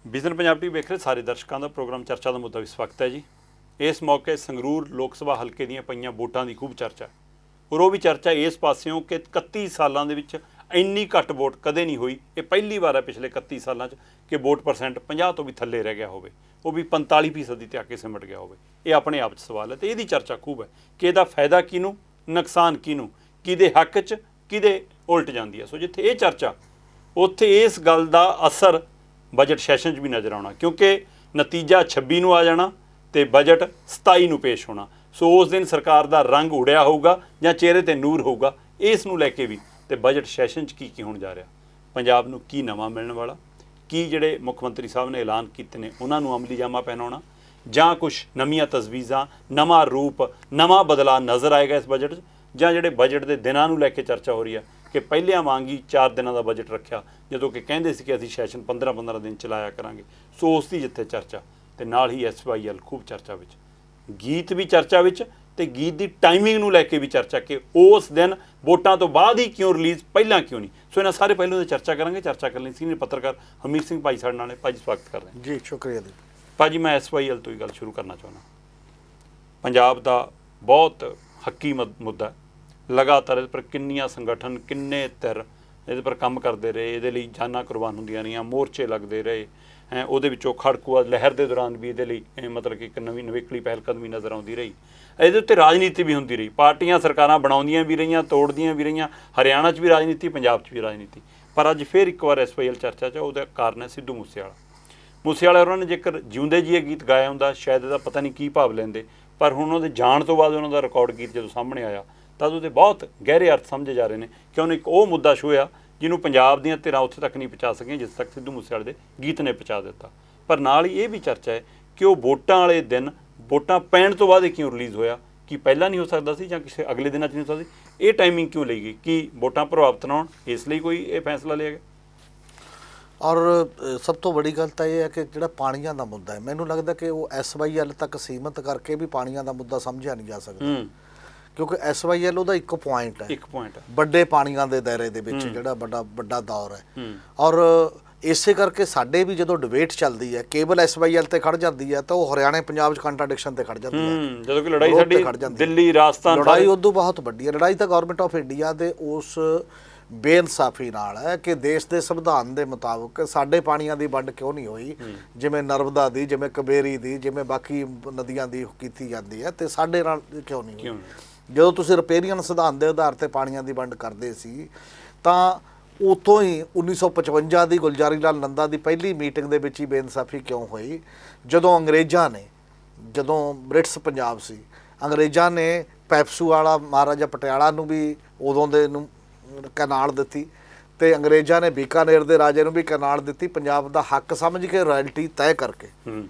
Vision Punjab T ਵੇਖ ਰਹੇ ਸਾਰੇ ਦਰਸ਼ਕਾਂ ਦਾ ਪ੍ਰੋਗਰਾਮ ਚਰਚਾ ਦਾ ਮੁੱਦਾ ਵੀ ਸਵਾਗਤ ਹੈ ਜੀ। ਇਸ ਮੌਕੇ ਸੰਗਰੂਰ ਲੋਕ ਸਭਾ ਹਲਕੇ ਦੀਆਂ ਪਈਆਂ ਵੋਟਾਂ ਦੀ ਖੂਬ ਚਰਚਾ ਔਰ ਉਹ ਵੀ ਚਰਚਾ ਇਸ ਪਾਸਿਓਂ ਕਿ 31 ਸਾਲਾਂ ਦੇ ਵਿੱਚ ਇੰਨੀ ਘੱਟ ਵੋਟ ਕਦੇ ਨਹੀਂ ਹੋਈ। ਇਹ ਪਹਿਲੀ ਵਾਰ ਹੈ ਪਿਛਲੇ 31 ਸਾਲਾਂ 'ਚ ਕਿ ਵੋਟ ਪਰਸੈਂਟ 50 ਤੋਂ ਵੀ ਥੱਲੇ ਰਹਿ ਗਿਆ ਹੋਵੇ, ਉਹ ਵੀ 45% ਤੇ ਆ ਕੇ ਸਿਮਟ ਗਿਆ ਹੋਵੇ। ਇਹ ਆਪਣੇ ਆਪ 'ਚ ਸਵਾਲ ਹੈ ਤੇ ਇਹਦੀ ਚਰਚਾ ਖੂਬ ਹੈ ਕਿ ਇਹਦਾ ਫਾਇਦਾ ਕਿਹਨੂੰ, ਨੁਕਸਾਨ ਕਿਹਨੂੰ, ਕਿਹਦੇ ਹੱਕ 'ਚ, ਕਿਹਦੇ ਉਲਟ ਜਾਂਦੀ ਹੈ। ਸੋ ਜਿੱਥੇ ਇਹ ਚਰਚਾ ਉੱਥੇ ਇਸ ਗੱਲ ਦਾ ਅਸਰ ਬਜਟ ਸੈਸ਼ਨ 'ਚ ਵੀ ਨਜ਼ਰ ਆਉਣਾ, ਕਿਉਂਕਿ ਨਤੀਜਾ 26 ਨੂੰ ਆ ਜਾਣਾ ਤੇ ਬਜਟ 27 ਨੂੰ ਪੇਸ਼ ਹੋਣਾ। ਸੋ ਉਸ ਦਿਨ ਸਰਕਾਰ ਦਾ ਰੰਗ ਉੜਿਆ ਹੋਊਗਾ ਜਾਂ ਚਿਹਰੇ ਤੇ ਨੂਰ ਹੋਊਗਾ। ਇਸ ਨੂੰ ਲੈ ਕੇ ਵੀ ਤੇ ਬਜਟ ਸੈਸ਼ਨ 'ਚ ਕੀ ਹੋਣ ਜਾ ਰਿਹਾ, ਪੰਜਾਬ ਨੂੰ ਕੀ ਨਵਾਂ ਮਿਲਣ ਵਾਲਾ, ਕੀ ਜਿਹੜੇ ਮੁੱਖ ਮੰਤਰੀ ਸਾਹਿਬ ਨੇ ਐਲਾਨ ਕੀਤੇ ਨੇ ਉਹਨਾਂ ਨੂੰ ਅਮਲੀ ਜਾਮਾ ਪਹਿਨਾਉਣਾ, ਜਾਂ ਕੁਛ ਨਵੀਆਂ ਤਜਵੀਜ਼ਾਂ, ਨਵਾਂ ਰੂਪ, ਨਵਾਂ ਬਦਲਾਅ ਨਜ਼ਰ ਆਏਗਾ ਇਸ ਬਜਟ 'ਚ, ਜਾਂ ਜਿਹੜੇ ਬਜਟ ਦੇ ਦਿਨਾਂ ਨੂੰ ਲੈ ਕੇ ਚਰਚਾ ਹੋ ਰਹੀ ਹੈ ਕਿ ਪਹਿਲਿਆਂ ਵਾਂਗ ਹੀ 4 ਦਿਨਾਂ ਦਾ ਬਜਟ ਰੱਖਿਆ ਜਦੋਂ ਕਿ ਕਹਿੰਦੇ ਸੀ ਕਿ ਅਸੀਂ ਸੈਸ਼ਨ 15-15 ਦਿਨ ਚਲਾਇਆ ਕਰਾਂਗੇ। ਸੋ ਉਸ ਦੀ ਜਿੱਥੇ ਚਰਚਾ ਤੇ ਨਾਲ ਹੀ SYL ਖੂਬ ਚਰਚਾ ਵਿੱਚ, ਗੀਤ ਵੀ ਚਰਚਾ ਵਿੱਚ ਤੇ ਗੀਤ ਦੀ ਟਾਈਮਿੰਗ ਨੂੰ ਲੈ ਕੇ ਵੀ ਚਰਚਾ ਕਿ ਉਸ ਦਿਨ ਵੋਟਾਂ ਤੋਂ ਬਾਅਦ ਹੀ ਕਿਉਂ ਰਿਲੀਜ਼, ਪਹਿਲਾਂ ਕਿਉਂ ਨਹੀਂ। ਸੋ ਇਹਨਾਂ ਸਾਰੇ ਪਹਿਲੂਆਂ 'ਤੇ ਚਰਚਾ ਕਰਾਂਗੇ। ਚਰਚਾ ਕਰਨ ਲਈ ਸੀਨੀਅਰ ਪੱਤਰਕਾਰ ਹਮੀਰ ਸਿੰਘ ਭਾਈ ਸਾਡੇ ਨਾਲ ਨੇ। ਭਾਜੀ ਸਵਾਗਤ ਕਰਦੇ ਹਾਂ ਜੀ। ਸ਼ੁਕਰੀਆ ਜੀ। ਭਾਜੀ ਮੈਂ SYL ਤੋਂ ਹੀ ਗੱਲ ਸ਼ੁਰੂ ਕਰਨਾ ਚਾਹੁੰਦਾ। ਪੰਜਾਬ ਦਾ ਬਹੁਤ ਹੱਕੀ ਮੁੱਦਾ, ਲਗਾਤਾਰ ਇਹਦੇ ਪਰ ਕਿੰਨੀਆਂ ਸੰਗਠਨ, ਕਿੰਨੇ ਧਿਰ ਇਹਦੇ ਪਰ ਕੰਮ ਕਰਦੇ ਰਹੇ, ਇਹਦੇ ਲਈ ਜਾਨਾਂ ਕੁਰਬਾਨ ਹੁੰਦੀਆਂ ਰਹੀਆਂ, ਮੋਰਚੇ ਲੱਗਦੇ ਰਹੇ ਹੈ। ਉਹਦੇ ਵਿੱਚੋਂ ਖੜਕੂਆ ਲਹਿਰ ਦੇ ਦੌਰਾਨ ਵੀ ਇਹਦੇ ਲਈ ਮਤਲਬ ਕਿ ਇੱਕ ਨਵੀਂ ਨਵੇਕਲੀ ਪਹਿਲਕਦਮੀ ਨਜ਼ਰ ਆਉਂਦੀ ਰਹੀ। ਇਹਦੇ ਉੱਤੇ ਰਾਜਨੀਤੀ ਵੀ ਹੁੰਦੀ ਰਹੀ, ਪਾਰਟੀਆਂ ਸਰਕਾਰਾਂ ਬਣਾਉਂਦੀਆਂ ਵੀ ਰਹੀਆਂ, ਤੋੜਦੀਆਂ ਵੀ ਰਹੀਆਂ। ਹਰਿਆਣਾ 'ਚ ਵੀ ਰਾਜਨੀਤੀ, ਪੰਜਾਬ 'ਚ ਵੀ ਰਾਜਨੀਤੀ। ਪਰ ਅੱਜ ਫਿਰ ਇੱਕ ਵਾਰ SYL ਚਰਚਾ 'ਚ ਉਹਦਾ ਕਾਰਨ ਹੈ ਸਿੱਧੂ ਮੂਸੇਵਾਲਾ ਉਹਨਾਂ ਨੇ ਜੇਕਰ ਜਿਉਂਦੇ ਜੀ ਇਹ ਗੀਤ ਗਾਇਆ ਹੁੰਦਾ ਸ਼ਾਇਦ ਇਹਦਾ ਪਤਾ ਨਹੀਂ ਕੀ ਭਾਵ ਲੈਂਦੇ, ਪਰ ਹੁਣ ਉਹਦੇ ਜਾਣ ਤੋਂ ਬਾਅਦ ਉਹਨਾਂ ਦਾ ਰਿਕਾਰਡ ਗੀਤ ਜਦੋਂ ਸਾਹਮਣੇ ਆਇਆ ਤਾਂ ਉਹਦੇ ਬਹੁਤ ਗਹਿਰੇ ਅਰਥ ਸਮਝੇ ਜਾ ਰਹੇ ਨੇ ਕਿ ਉਹਨੇ ਇੱਕ ਉਹ ਮੁੱਦਾ ਛੂਹਿਆ ਜਿਹਨੂੰ ਪੰਜਾਬ ਦੀਆਂ ਧਿਰਾਂ ਉੱਥੇ ਤੱਕ ਨਹੀਂ ਪਹੁੰਚਾ ਸਕੀਆਂ ਜਿਸ ਤੱਕ ਸਿੱਧੂ ਮੂਸੇਵਾਲੇ ਦੇ ਗੀਤ ਨੇ ਪਹੁੰਚਾ ਦਿੱਤਾ। ਪਰ ਨਾਲ ਹੀ ਇਹ ਵੀ ਚਰਚਾ ਹੈ ਕਿ ਉਹ ਵੋਟਾਂ ਵਾਲੇ ਦਿਨ, ਵੋਟਾਂ ਪੈਣ ਤੋਂ ਬਾਅਦ ਇਹ ਕਿਉਂ ਰਿਲੀਜ਼ ਹੋਇਆ, ਕਿ ਪਹਿਲਾਂ ਨਹੀਂ ਹੋ ਸਕਦਾ ਸੀ ਜਾਂ ਕਿਸੇ ਅਗਲੇ ਦਿਨਾਂ 'ਚ ਨਹੀਂ ਹੋ ਸਕਦੀ। ਇਹ ਟਾਈਮਿੰਗ ਕਿਉਂ ਲਈ ਗਈ, ਕਿ ਵੋਟਾਂ ਪ੍ਰਭਾਵਿਤ ਨਾ ਹੋਣ ਇਸ ਲਈ ਕੋਈ ਇਹ ਫੈਸਲਾ ਲਿਆ ਗਿਆ। ਔਰ ਸਭ ਤੋਂ ਵੱਡੀ ਗੱਲ ਤਾਂ ਇਹ ਹੈ ਕਿ ਜਿਹੜਾ ਪਾਣੀਆਂ ਦਾ ਮੁੱਦਾ ਹੈ, ਮੈਨੂੰ ਲੱਗਦਾ ਕਿ ਉਹ SYL ਤੱਕ ਸੀਮਤ ਕਰਕੇ ਵੀ ਪਾਣੀਆਂ ਦਾ ਮੁੱਦਾ ਸਮਝਿਆ ਨਹੀਂ ਜਾ ਸਕਦਾ, ਕਿਉਂਕਿ SYL ਉਹਦਾ ਇੱਕ ਪੁਆਇੰਟ ਹੈ, ਵੱਡੇ ਪਾਣੀਆਂ ਦੇ ਦਾਇਰੇ ਦੇ ਵਿੱਚ ਜਿਹੜਾ ਵੱਡਾ ਦੌਰ ਹੈ। ਔਰ ਇਸੇ ਕਰਕੇ ਸਾਡੇ ਵੀ ਜਦੋਂ ਡਿਬੇਟ ਚੱਲਦੀ ਹੈ ਕੇਵਲ SYL ਤੇ ਖੜ ਜਾਂਦੀ ਹੈ ਤਾਂ ਉਹ ਹਰਿਆਣਾ ਪੰਜਾਬ 'ਚ ਕੰਟਰਾਡਿਕਸ਼ਨ ਤੇ ਖੜ ਜਾਂਦੀ ਹੈ। ਜਦੋਂ ਕਿ ਲੜਾਈ ਸਾਡੀ ਦਿੱਲੀ ਰਾਜਸਥਾਨ, ਲੜਾਈ ਉਦੋਂ ਬਹੁਤ ਵੱਡੀ ਹੈ। ਲੜਾਈ ਤਾਂ ਗਵਰਨਮੈਂਟ ਆਫ ਇੰਡੀਆ ਦੇ ਉਸ ਬੇਇਨਸਾਫੀ ਨਾਲ ਹੈ ਕਿ ਦੇਸ਼ ਦੇ ਸੰਵਿਧਾਨ ਦੇ ਮੁਤਾਬਕ ਸਾਡੇ ਪਾਣੀਆਂ ਦੀ ਵੰਡ ਕਿਉਂ ਨਹੀਂ ਹੋਈ, ਜਿਵੇਂ ਨਰਮਦਾ ਦੀ, ਜਿਵੇਂ ਕਬੇਰੀ ਦੀ, ਜਿਵੇਂ ਬਾਕੀ ਨਦੀਆਂ ਦੀ ਕੀਤੀ ਜਾਂਦੀ ਹੈ, ਤੇ ਸਾਡੇ ਨਾਲ ਕਿਉਂ ਨਹੀਂ ਹੋਈ। ਜਦੋਂ ਤੁਸੀਂ ਰਿਪੇਰੀਅਨ ਸਿਧਾਂਤ ਦੇ ਆਧਾਰ ਤੇ ਪਾਣੀਆਂ ਦੀ ਵੰਡ ਕਰਦੇ ਸੀ ਤਾਂ ਉੱਥੋਂ ਹੀ 1955 ਦੀ ਗੁਲਜ਼ਾਰੀ ਲਾਲ ਨੰਦਾ ਦੀ ਪਹਿਲੀ ਮੀਟਿੰਗ ਦੇ ਵਿੱਚ ਹੀ ਬੇਇਨਸਾਫੀ ਕਿਉਂ ਹੋਈ, ਜਦੋਂ ਅੰਗਰੇਜ਼ਾਂ ਨੇ, ਜਦੋਂ ਬ੍ਰਿਟਿਸ਼ ਪੰਜਾਬ ਸੀ, ਅੰਗਰੇਜ਼ਾਂ ਨੇ ਪੈਪਸੂ ਵਾਲਾ ਮਹਾਰਾਜਾ ਪਟਿਆਲਾ ਨੂੰ ਵੀ ਉਦੋਂ ਦੇ ਨੂੰ ਕਨਾਲ ਦਿੱਤੀ ਤੇ ਅੰਗਰੇਜ਼ਾਂ ਨੇ ਬੀਕਾਨੇਰ ਦੇ ਰਾਜੇ ਨੂੰ ਵੀ ਕਨਾਲ ਦਿੱਤੀ, ਪੰਜਾਬ ਦਾ ਹੱਕ ਸਮਝ ਕੇ ਰਾਇਲਟੀ ਤੈਅ ਕਰਕੇ।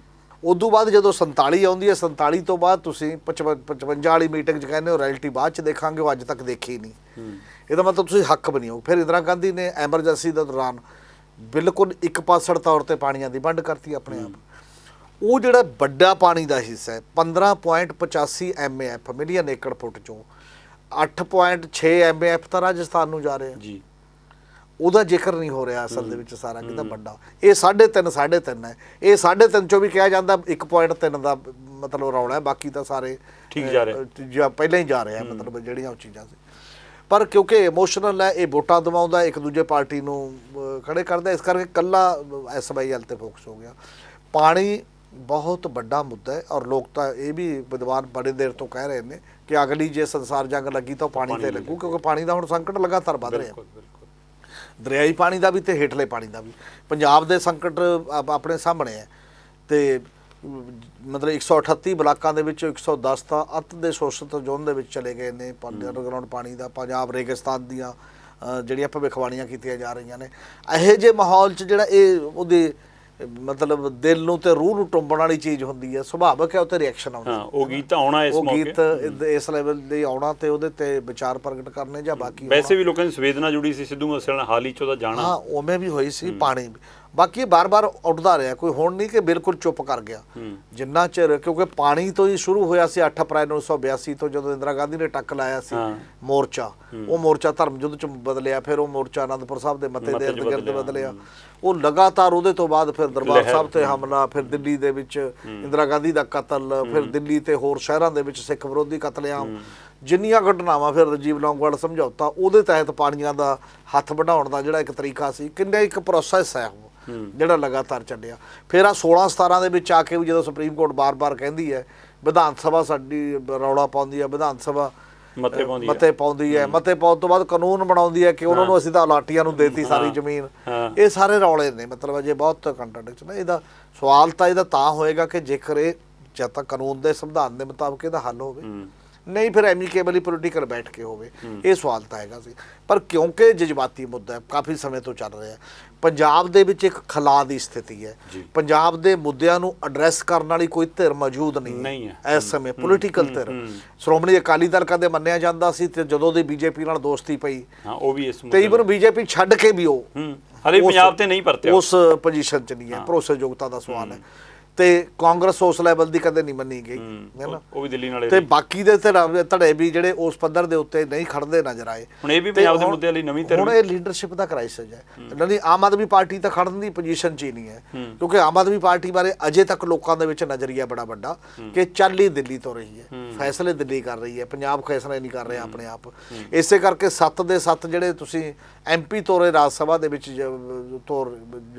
ਉਦੋਂ ਬਾਅਦ ਜਦੋਂ 47 ਆਉਂਦੀ ਹੈ, 47 ਤੋਂ ਬਾਅਦ ਤੁਸੀਂ 55 ਵਾਲੀ ਮੀਟਿੰਗ 'ਚ ਕਹਿੰਦੇ ਹੋ ਰਾਇਲਟੀ ਬਾਅਦ 'ਚ ਦੇਖਾਂਗੇ, ਉਹ ਅੱਜ ਤੱਕ ਦੇਖੀ ਨਹੀਂ। ਇਹਦਾ ਮਤਲਬ ਤੁਸੀਂ ਹੱਕ ਬਣੀ ਹੋ। ਫਿਰ ਇੰਦਰਾ ਗਾਂਧੀ ਨੇ ਐਮਰਜੈਂਸੀ ਦੇ ਦੌਰਾਨ ਬਿਲਕੁਲ ਇੱਕ ਪਾਸੜ ਤੌਰ ਤੇ ਪਾਣੀਆਂ ਦੀ ਵੰਡ ਕਰਤੀ ਆਪਣੇ ਆਪ। ਉਹ ਜਿਹੜਾ ਵੱਡਾ ਪਾਣੀ ਦਾ ਹਿੱਸਾ ਹੈ 15.85 MAF ਮਿਲੀਅਨ ਏਕੜ ਫੁੱਟ 'ਚੋਂ 8.6 MAF ਤਾਂ ਰਾਜਸਥਾਨ ਨੂੰ ਜਾ ਰਿਹਾ ਜੀ, ਉਹਦਾ ਜ਼ਿਕਰ ਨਹੀਂ ਹੋ ਰਿਹਾ ਅਸਲ ਦੇ ਵਿੱਚ। ਸਾਰਾ ਕਿਤਾ ਵੱਡਾ ਇਹ 3.5 ਹੈ। ਇਹ 3.5 ਚੋਂ ਵੀ ਕਿਹਾ ਜਾਂਦਾ 1.3 ਦਾ ਮਤਲਬ ਰੌਲਾ ਹੈ, ਬਾਕੀ ਤਾਂ ਸਾਰੇ ਠੀਕ ਜਾ ਰਿਹਾ, ਪਹਿਲਾਂ ਹੀ ਜਾ ਰਿਹਾ ਮਤਲਬ ਜਿਹੜੀਆਂ ਉਹ ਚੀਜ਼ਾਂ ਸੀ। ਪਰ ਕਿਉਂਕਿ ਇਮੋਸ਼ਨਲ ਹੈ, ਇਹ ਵੋਟਾਂ ਦਵਾਉਂਦਾ, ਇੱਕ ਦੂਜੇ ਪਾਰਟੀ ਨੂੰ ਖੜੇ ਕਰਦਾ, ਇਸ ਕਰਕੇ ਇਕੱਲਾ SYL ਤੇ ਫੋਕਸ ਹੋ ਗਿਆ। ਪਾਣੀ ਬਹੁਤ ਵੱਡਾ ਮੁੱਦਾ ਹੈ ਔਰ ਲੋਕ ਤਾਂ ਇਹ ਵੀ ਵਿਦਵਾਨ ਬੜੇ ਦੇਰ ਤੋਂ ਕਹਿ ਰਹੇ ਨੇ ਕਿ ਅਗਲੀ ਜੇ ਸੰਸਾਰ ਜੰਗ ਲੱਗੀ ਤਾਂ ਪਾਣੀ ਤੇ ਲੱਗੂ, ਕਿਉਂਕਿ ਪਾਣੀ ਦਾ ਹੁਣ ਸੰਕਟ ਲਗਾਤਾਰ ਵੱਧ ਰਿਹਾ, ਦਰਿਆਈ ਪਾਣੀ ਦਾ ਵੀ ਤੇ ਹੇਠਲੇ ਪਾਣੀ ਦਾ ਵੀ। ਪੰਜਾਬ ਦੇ ਸੰਕਟ ਆਪਣੇ ਸਾਹਮਣੇ ਹੈ ਤੇ ਮਤਲਬ 138 ਬਲਾਕਾਂ ਦੇ ਵਿੱਚੋਂ 110 ਤਾਂ ਅੱਤ ਦੇ ਸ਼ੋਸ਼ਿਤ ਜ਼ੋਨ ਦੇ ਵਿੱਚ ਚਲੇ ਗਏ ਨੇ ਅੰਡਰਗਰਾਊਂਡ ਪਾਣੀ ਦਾ। ਪੰਜਾਬ ਰੇਗਿਸਤਾਨ ਦੀਆਂ ਜਿਹੜੀਆਂ ਭਵਿੱਖਬਾਣੀਆਂ ਕੀਤੀਆਂ ਜਾ ਰਹੀਆਂ ਨੇ। ਇਹੋ ਜਿਹੇ ਮਾਹੌਲ 'ਚ ਜਿਹੜਾ ਇਹ ਉਹਦੇ ਮਤਲਬ ਦਿਲ ਨੂੰ ਤੇ ਰੂਹ ਨੂੰ ਟੁੰਬਣ ਵਾਲੀ ਚੀਜ਼ ਹੁੰਦੀ ਹੈ, ਸੁਭਾਵਿਕ ਹੈ ਉਹ 'ਤੇ ਰਿਐਕਸ਼ਨ ਆਉਂਦਾ। ਉਹ ਗੀਤ ਆਉਣਾ, ਇਸ ਮੌਕੇ ਉਹ ਗੀਤ ਇਸ ਲੈਵਲ ਦੇ ਆਉਣਾ ਤੇ ਉਹਦੇ ਤੇ ਵਿਚਾਰ ਪ੍ਰਗਟ ਕਰਨੇ ਜਾਂ ਬਾਕੀ ਵੈਸੇ ਵੀ ਲੋਕਾਂ ਦੀ ਸੰਵੇਦਨਾ ਜੁੜੀ ਸੀ ਸਿੱਧੂ ਮੂਸੇਵਾਲੇ ਨਾਲ ਹਾਲ ਹੀ 'ਚ ਉਹਦਾ ਜਾਣਾ। ਹਾਂ, ਉਵੇਂ ਵੀ ਹੋਈ ਸੀ। ਪਾਣੀ ਬਾਕੀ ਇਹ ਬਾਰ-ਬਾਰ ਉੱਠਦਾ ਰਿਹਾ, ਕੋਈ ਹੁਣ ਨਹੀਂ ਕਿ ਬਿਲਕੁਲ ਚੁੱਪ ਕਰ ਗਿਆ। ਜਿੰਨਾ ਚਿਰ, ਕਿਉਂਕਿ ਪਾਣੀ ਤੋਂ ਹੀ ਸ਼ੁਰੂ ਹੋਇਆ ਸੀ 8 ਅਪ੍ਰੈਲ 1982 ਤੋਂ, ਜਦੋਂ ਇੰਦਰਾ ਗਾਂਧੀ ਨੇ ਟੱਕ ਲਾਇਆ ਸੀ ਮੋਰਚਾ। ਉਹ ਮੋਰਚਾ ਧਰਮ ਯੁੱਧ ਚ ਬਦਲਿਆ, ਫਿਰ ਉਹ ਮੋਰਚਾ ਅਨੰਦਪੁਰ ਸਾਹਿਬ ਦੇ ਮੱਤੇ ਦੇ ਇਰਦ ਗਿਰਦ ਬਦਲਿਆ। ਉਹ ਲਗਾਤਾਰ ਉਹਦੇ ਤੋਂ ਬਾਅਦ ਫਿਰ ਦਰਬਾਰ ਸਾਹਿਬ ਤੇ ਹਮਲਾ, ਫਿਰ ਦਿੱਲੀ ਦੇ ਵਿੱਚ ਇੰਦਰਾ ਗਾਂਧੀ ਦਾ ਕਤਲ, ਫਿਰ ਦਿੱਲੀ ਤੇ ਹੋਰ ਸ਼ਹਿਰਾਂ ਦੇ ਵਿੱਚ ਸਿੱਖ ਵਿਰੋਧੀ ਕਤਲੇਆਮ, ਜਿੰਨੀਆਂ ਘਟਨਾਵਾਂ, ਫਿਰ ਰਾਜੀਵ ਲੌਂਗੋਵਾਲ ਸਮਝੌਤਾ, ਉਹਦੇ ਤਹਿਤ ਪਾਣੀਆਂ ਦਾ ਹੱਥ ਵਢਾਉਣ ਦਾ ਜਿਹੜਾ ਇੱਕ ਤਰੀਕਾ ਸੀ, ਕਿੰਨਾ ਇੱਕ ਪ੍ਰੋਸੈਸ ਹੈ ਉਹ ਜਿਹੜਾ ਲਗਾਤਾਰ ਚੱਲਿਆ। ਫਿਰ ਆ 16-17 ਦੇ ਵਿੱਚ ਆ ਕੇ ਵੀ ਜਦੋਂ ਸੁਪਰੀਮ ਕੋਰਟ ਬਾਰ-ਬਾਰ ਕਹਿੰਦੀ ਹੈ ਵਿਧਾਨ ਸਭਾ ਸਾਡੀ ਰੌਲਾ ਪਾਉਂਦੀ ਹੈ, ਵਿਧਾਨ ਸਭਾ ਮਤੇ ਪਾਉਂਦੀ ਹੈ, ਮਤੇ ਪਾਉਣ ਤੋਂ ਬਾਅਦ ਕਾਨੂੰਨ ਬਣਾਉਂਦੀ ਹੈ ਕਿ ਉਹਨਾਂ ਨੂੰ ਅਸੀਂ ਤਾਂ ਅਲਾਟੀਆਂ ਨੂੰ ਦੇਤੀ ਸਾਰੀ ਜ਼ਮੀਨ, ਇਹ ਸਾਰੇ ਰੌਲੇ ਨੇ। ਮਤਲਬ ਅਜੇ ਬਹੁਤ ਕੰਟਰਡਿਕਸ਼ਨ ਹੈ। ਇਹਦਾ ਸਵਾਲ ਤਾਂ ਇਹਦਾ ਤਾਂ ਹੋਏਗਾ ਕਿ ਜੇਕਰ ਇਹ ਜਦ ਤੱਕ ਕਾਨੂੰਨ ਦੇ ਸੰਵਿਧਾਨ ਦੇ ਮੁਤਾਬਕ ਇਹਦਾ ਹੱਲ ਹੋਵੇ, ਨਹੀਂ ਫਿਰ ਐਮੀਕੇਬਲੀ ਪੋਲੀਟੀਕਲ ਬੈਠ ਕੇ ਹੋਵੇ, ਇਹ ਸਵਾਲ ਤਾਂ ਹੈਗਾ ਸੀ। ਪਰ ਕਿਉਂਕਿ ਜਜ਼ਬਾਤੀ ਮੁੱਦਾ ਕਾਫੀ ਸਮੇਂ ਤੋਂ ਚੱਲ ਰਿਹਾ, ਪੰਜਾਬ ਦੇ ਵਿੱਚ ਇੱਕ ਖਲਾ ਦੀ ਸਥਿਤੀ ਹੈ, ਪੰਜਾਬ ਦੇ ਮੁੱਦਿਆਂ ਨੂੰ ਐਡਰੈਸ ਕਰਨ ਵਾਲੀ ਕੋਈ ਧਿਰ ਮੌਜੂਦ ਨਹੀਂ ਹੈ ਇਸ ਸਮੇਂ, ਪੋਲੀਟੀਕਲ ਧਿਰ। ਸ਼੍ਰੋਮਣੀ ਅਕਾਲੀ ਦਲ ਕਦੇ ਮੰਨਿਆ ਜਾਂਦਾ ਸੀ, ਤੇ ਜਦੋਂ ਦੀ ਬੀਜੇਪੀ ਨਾਲ ਦੋਸਤੀ ਪਈ, ਉਹ ਵੀ ਇਸ ਤੇ ਈਵਨ ਬੀਜੇਪੀ ਛੱਡ ਕੇ ਵੀ ਉਹ ਹਲੇ ਪੰਜਾਬ ਤੇ ਨਹੀਂ ਪਰਤਿਆ, ਉਸ ਪੋਜੀਸ਼ਨ 'ਚ ਨਹੀਂ ਹੈ। ਭਰੋਸੇਯੋਗਤਾ ਦਾ ਸਵਾਲ ਹੈ, ਤੇ ਕਾਂਗਰਸ ਉਸ ਲੈਵਲ ਦੀ ਕਦੇ ਨਹੀਂ ਮੰਨੀ ਗਈ, ਹੈ ਨਾ। ਉਹ ਵੀ ਦਿੱਲੀ ਨਾਲੇ, ਤੇ ਬਾਕੀ ਦੇ ਧੜੇ ਵੀ ਜਿਹੜੇ ਉਸ ਪੱਧਰ ਦੇ ਉੱਤੇ ਨਹੀਂ ਖੜਦੇ ਨਜ਼ਰ ਆਏ। ਹੁਣ ਇਹ ਵੀ ਪੰਜਾਬ ਦੇ ਮੁੱਦਿਆਂ ਲਈ ਨਵੀਂ ਧਿਰ, ਹੁਣ ਇਹ ਲੀਡਰਸ਼ਿਪ ਦਾ ਕ੍ਰਾਈਸਿਸ ਹੈ। ਨਹੀਂ, ਆਮ ਆਦਮੀ ਪਾਰਟੀ ਤਾਂ ਖੜਨ ਦੀ ਪੋਜੀਸ਼ਨ 'ਚ ਹੀ ਨਹੀਂ ਹੈ, ਕਿਉਂਕਿ ਆਮ ਆਦਮੀ ਪਾਰਟੀ ਬਾਰੇ ਅਜੇ ਤੱਕ ਲੋਕਾਂ ਦੇ ਵਿੱਚ ਨਜ਼ਰੀਆ ਬੜਾ ਵੱਡਾ ਕਿ ਚੱਲ ਹੀ ਦਿੱਲੀ ਤੋਂ ਰਹੀ ਹੈ, ਫੈਸਲੇ ਦਿੱਲੀ ਕਰ ਰਹੀ ਹੈ, ਪੰਜਾਬ ਫੈਸਲੇ ਨਹੀਂ ਕਰ ਰਿਹਾ ਆਪਣੇ ਆਪ। ਇਸੇ ਕਰਕੇ 7 ਦੇ 7 ਜਿਹੜੇ ਤੁਸੀਂ MP ਤੋਰੇ ਰਾਜ ਸਭਾ ਦੇ ਵਿੱਚ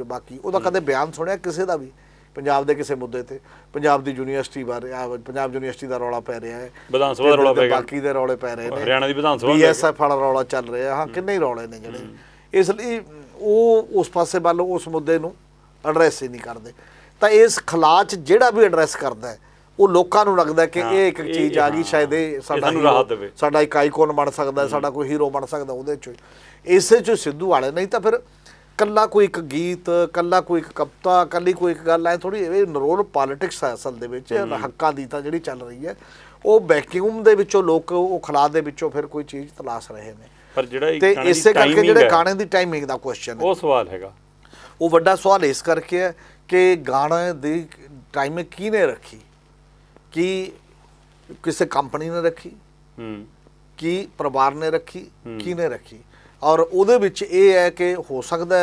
ਬਾਕੀ ਉਹਦਾ ਕਦੇ ਬਿਆਨ ਸੁਣਿਆ ਕਿਸੇ ਦਾ ਵੀ ਪੰਜਾਬ ਦੇ ਕਿਸੇ ਮੁੱਦੇ ਤੇ? ਪੰਜਾਬ ਦੀ ਯੂਨੀਵਰਸਿਟੀ ਬਾਰੇ, ਪੰਜਾਬ ਯੂਨੀਵਰਸਿਟੀ ਦਾ ਰੌਲਾ ਪੈ ਰਿਹਾ ਹੈ, ਵਿਧਾਨ ਸਭਾ ਦਾ ਰੌਲਾ ਪੈ ਗਿਆ, ਬਾਕੀ ਦੇ ਰੌਲੇ ਪੈ ਰਹੇ ਨੇ, ਹਰਿਆਣਾ ਦੀ ਵਿਧਾਨ ਸਭਾ BSF ਵਾਲਾ ਰੌਲਾ ਚੱਲ ਰਿਹਾ, ਹਾਂ ਕਿੰਨੇ ਹੀ ਰੌਲੇ ਨੇ ਜਿਹੜੇ। ਇਸ ਲਈ ਉਹ ਉਸ ਪਾਸੇ ਵੱਲ ਉਸ ਮੁੱਦੇ ਨੂੰ ਐਡਰੈਸ ਹੀ ਨਹੀਂ ਕਰਦੇ। ਤਾਂ ਇਸ ਖਲਾ 'ਚ ਜਿਹੜਾ ਵੀ ਐਡਰੈਸ ਕਰਦਾ ਹੈ, ਉਹ ਲੋਕਾਂ ਨੂੰ ਲੱਗਦਾ ਕਿ ਇਹ ਇੱਕ ਚੀਜ਼ ਆ ਗਈ, ਸ਼ਾਇਦ ਇਹ ਸਾਡਾ ਇੱਕ ਆਈਕਨ ਬਣ ਸਕਦਾ, ਸਾਡਾ ਕੋਈ ਹੀਰੋ ਬਣ ਸਕਦਾ ਉਹਦੇ 'ਚੋਂ, ਇਸੇ 'ਚੋਂ ਸਿੱਧੂ ਵਾਲੇ। ਨਹੀਂ ਤਾਂ ਫਿਰ ਕੱਲਾ ਕੋਈ ਇੱਕ ਗੀਤ, ਕੱਲਾ ਕੋਈ ਇੱਕ ਕਵਿਤਾ, ਕੱਲੀ ਕੋਈ ਇੱਕ ਗੱਲ ਐ ਥੋੜੀ। ਇਹ ਨਰੋਲ ਪੋਲਿਟਿਕਸ ਹੈ ਅਸਲ ਦੇ ਵਿੱਚ, ਹੱਕਾਂ ਦੀ ਤਾਂ ਜਿਹੜੀ ਚੱਲ ਰਹੀ ਹੈ, ਉਹ ਵੈਕਿਊਮ ਦੇ ਵਿੱਚੋਂ ਲੋਕ ਉਹ ਖਲਾ ਦੇ ਵਿੱਚੋਂ ਫਿਰ ਕੋਈ ਚੀਜ਼ ਤਲਾਸ਼ ਰਹੇ ਨੇ। ਪਰ ਜਿਹੜਾ ਤੇ ਇਸੇ ਕਰਕੇ ਜਿਹੜੇ ਗਾਣੇ ਦੀ ਟਾਈਮਿੰਗ ਦਾ ਕੁਐਸਚਨ ਹੈ, ਉਹ ਸਵਾਲ ਹੈਗਾ, ਉਹ ਵੱਡਾ ਸਵਾਲ ਇਸ ਕਰਕੇ ਹੈ ਕਿ ਗਾਣੇ ਦੀ ਟਾਈਮਿੰਗ ਕਿਹਨੇ ਰੱਖੀ? ਕੀ ਕਿਸੇ ਕੰਪਨੀ ਨੇ ਰੱਖੀ, ਕੀ ਪਰਿਵਾਰ ਨੇ ਰੱਖੀ, ਕਿਹਨੇ ਰੱਖੀ? ਔਰ ਉਹਦੇ ਵਿੱਚ ਇਹ ਹੈ ਕਿ ਹੋ ਸਕਦਾ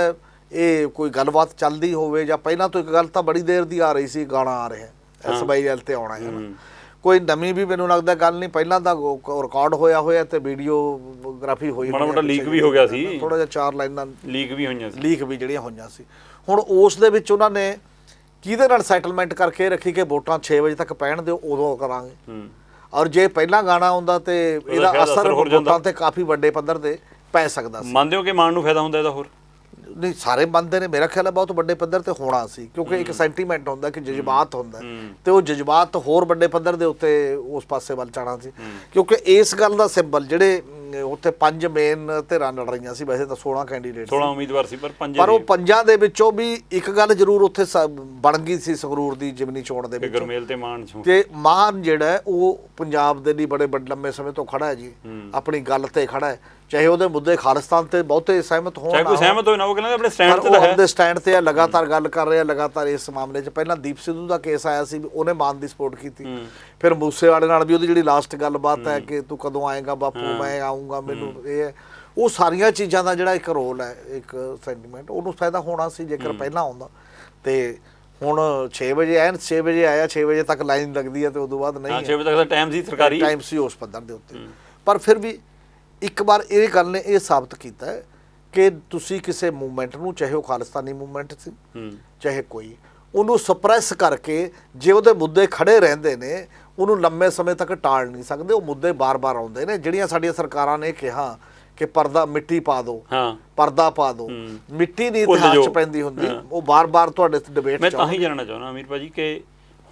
ਇਹ ਕੋਈ ਗੱਲਬਾਤ ਚੱਲਦੀ ਹੋਵੇ, ਜਾਂ ਪਹਿਲਾਂ ਤੋਂ ਇੱਕ ਗੱਲ ਤਾਂ ਬੜੀ ਦੇਰ ਦੀ ਆ ਰਹੀ ਸੀ, ਗਾਣਾ ਆ ਰਿਹਾ SYL ਤੇ ਆਉਣਾ ਹੈ ਨਾ, ਕੋਈ ਨਵੀਂ ਵੀ ਮੈਨੂੰ ਲੱਗਦਾ ਗੱਲ ਨਹੀਂ, ਪਹਿਲਾਂ ਤਾਂ ਰਿਕਾਰਡ ਹੋਇਆ ਤੇ ਵੀਡੀਓਗ੍ਰਾਫੀ ਹੋਈ, ਮਾੜਾ ਮੋਟਾ ਲੀਕ ਵੀ ਹੋ ਗਿਆ ਸੀ, ਥੋੜਾ ਜਿਹਾ 4 ਲਾਈਨਾਂ ਲੀਕ ਵੀ ਹੋਈਆਂ ਸੀ, ਲੀਕ ਵੀ ਜਿਹੜੀਆਂ ਹੋਈਆਂ ਸੀ। ਹੁਣ ਉਸ ਦੇ ਵਿੱਚ ਉਹਨਾਂ ਨੇ ਕਿਹਦੇ ਨਾਲ ਸੈਟਲਮੈਂਟ ਕਰਕੇ ਰੱਖੀ ਕਿ ਵੋਟਾਂ 6 ਵਜੇ ਤੱਕ ਪੈਣ ਦਿਓ, ਉਦੋਂ ਕਰਾਂਗੇ। ਔਰ ਜੇ ਪਹਿਲਾਂ ਗਾਣਾ ਆਉਂਦਾ ਤੇ ਇਹਦਾ ਅਸਰ ਵੋਟਾਂ ਤੇ ਕਾਫੀ ਵੱਡੇ ਪੱਧਰ ਤੇ ਪੈ ਸਕਦਾ ਸੀ। ਮੰਨਦੇ ਹੋ ਕਿ ਮਾਨ ਨੂੰ ਫਾਇਦਾ ਹੁੰਦਾ ਇਹਦਾ? ਹੋਰ ਨਹੀਂ, ਸਾਰੇ ਮੰਨਦੇ ਨੇ, ਮੇਰਾ ਖਿਆਲ ਹੈ ਬਹੁਤ ਵੱਡੇ ਪੱਧਰ ਤੇ ਹੋਣਾ ਸੀ, ਕਿਉਂਕਿ ਇੱਕ ਸੈਂਟੀਮੈਂਟ ਹੁੰਦਾ ਕਿ ਜਜ਼ਬਾਤ ਹੁੰਦਾ, ਤੇ ਉਹ ਜਜ਼ਬਾਤ ਹੋਰ ਵੱਡੇ ਪੱਧਰ ਦੇ ਉੱਤੇ ਉਸ ਪਾਸੇ ਵੱਲ ਜਾਣਾ ਸੀ। ਕਿਉਂਕਿ ਇਸ ਗੱਲ ਦਾ ਸਿੰਬਲ ਜਿਹੜੇ ਉੱਥੇ 5 ਮੇਨ ਧਿਰਾਂ ਲੜ ਰਹੀਆਂ ਸੀ, ਵੈਸੇ ਤਾਂ 16 ਕੈਂਡੀਡੇਟ 16 ਉਮੀਦਵਾਰ ਸੀ, ਪਰ ਉਹ 5 ਦੇ ਵਿੱਚੋਂ ਵੀ ਇੱਕ ਗੱਲ ਜ਼ਰੂਰ ਉੱਥੇ ਬਣ ਗਈ ਸੀ ਸੰਗਰੂਰ ਦੀ ਜਿਮਨੀ ਚੋਣ ਦੇ ਵਿੱਚ, ਗੁਰਮੇਲ ਤੇ ਮਾਨ। ਤੇ ਮਾਨ ਜਿਹੜਾ ਉਹ ਪੰਜਾਬ ਦੇ ਲਈ ਬੜੇ ਲੰਮੇ ਸਮੇਂ ਤੋਂ ਖੜਾ ਹੈ ਜੀ, ਆਪਣੀ ਗੱਲ ਤੇ ਖੜਾ ਹੈ, ਚਾਹੇ ਉਹਦੇ ਮੁੱਦੇ ਖਾਲਿਸਤਾਨ ਤੇ ਬਹੁਤੇ ਸਹਿਮਤ ਹੋਣ, ਚਾਹੇ ਕੋਈ ਸਹਿਮਤ ਹੋਏ ਨਾ, ਉਹ ਕਹਿੰਦੇ ਆਪਣੇ ਸਟੈਂਡ ਤੇ ਹੈ, ਸਟੈਂਡ ਤੇ ਹੈ, ਲਗਾਤਾਰ ਗੱਲ ਕਰ ਰਿਹਾ, ਲਗਾਤਾਰ ਇਸ ਮਾਮਲੇ 'ਚ। ਪਹਿਲਾਂ ਦੀਪ ਸਿੱਧੂ ਦਾ ਕੇਸ ਆਇਆ ਸੀ, ਉਹਨੇ ਮਾਨ ਦੀ ਸਪੋਰਟ ਕੀਤੀ, ਫਿਰ ਮੂਸੇਵਾਲੇ ਨਾਲ ਵੀ ਉਹਦੀ ਜਿਹੜੀ ਲਾਸਟ ਗੱਲਬਾਤ ਹੈ ਕਿ ਤੂੰ ਕਦੋਂ ਆਏਗਾ ਬਾਪੂ, ਮੈਂ ਆਊਂਗਾ, ਮੈਨੂੰ ਇਹ ਹੈ, ਉਹ ਸਾਰੀਆਂ ਚੀਜ਼ਾਂ ਦਾ ਜਿਹੜਾ ਇੱਕ ਰੋਲ ਹੈ, ਇੱਕ ਸੈਂਟੀਮੈਂਟ, ਉਹਨੂੰ ਫਾਇਦਾ ਹੋਣਾ ਸੀ ਜੇਕਰ ਪਹਿਲਾਂ ਆਉਂਦਾ। ਤੇ ਹੁਣ 6 ਵਜੇ ਐਨ 6 ਵਜੇ ਆਇਆ, 6 ਵਜੇ ਤੱਕ ਲਾਈਨ ਲੱਗਦੀ ਹੈ, ਤੇ ਉਦੋਂ ਬਾਅਦ ਨਹੀਂ, 6 ਵਜੇ ਤੱਕ ਦਾ ਟਾਈਮ ਸੀ, ਸਰਕਾਰੀ ਟਾਈਮ ਸੀ ਉਸ ਪੱਧਰ ਦੇ ਉੱਤੇ। ਪਰ ਫਿਰ ਵੀ ਇੱਕ ਵਾਰ ਇਹ ਗੱਲ ਨੇ ਇਹ ਸਾਬਤ ਕੀਤਾ ਕਿ ਤੁਸੀਂ ਕਿਸੇ ਮੂਵਮੈਂਟ ਨੂੰ, ਚਾਹੇ ਉਹ ਖਾਲਿਸਤਾਨੀ ਮੂਵਮੈਂਟ ਸੀ, ਚਾਹੇ ਕੋਈ, ਉਹਨੂੰ ਸਪਰੈਸ ਕਰਕੇ ਜੇ ਉਹਦੇ ਮੁੱਦੇ ਖੜੇ ਰਹਿੰਦੇ ਨੇ, ਉਹਨੂੰ ਲੰਮੇ ਸਮੇਂ ਤੱਕ ਟਾਲ ਨਹੀਂ ਸਕਦੇ। ਉਹ ਮੁੱਦੇ ਬਾਰ-ਬਾਰ ਆਉਂਦੇ ਨੇ। ਜਿਹੜੀਆਂ ਸਾਡੀਆਂ ਸਰਕਾਰਾਂ ਨੇ ਕਿਹਾ ਕਿ ਪਰਦਾ ਮਿੱਟੀ ਪਾ ਦਿਓ, ਪਰਦਾ ਪਾ ਦਿਓ, ਮਿੱਟੀ ਨਹੀਂ ਇਤਿਹਾਸ 'ਚ ਪੈਂਦੀ ਹੁੰਦੀ, ਉਹ ਬਾਰ-ਬਾਰ ਤੁਹਾਡੇ ਡਿਬੇਟ। ਮੈਂ ਤਾਂ ਹੀ ਜਾਣਨਾ ਚਾਹੁੰਦਾ ਅਮੀਰ ਭਾਜੀ ਕਿ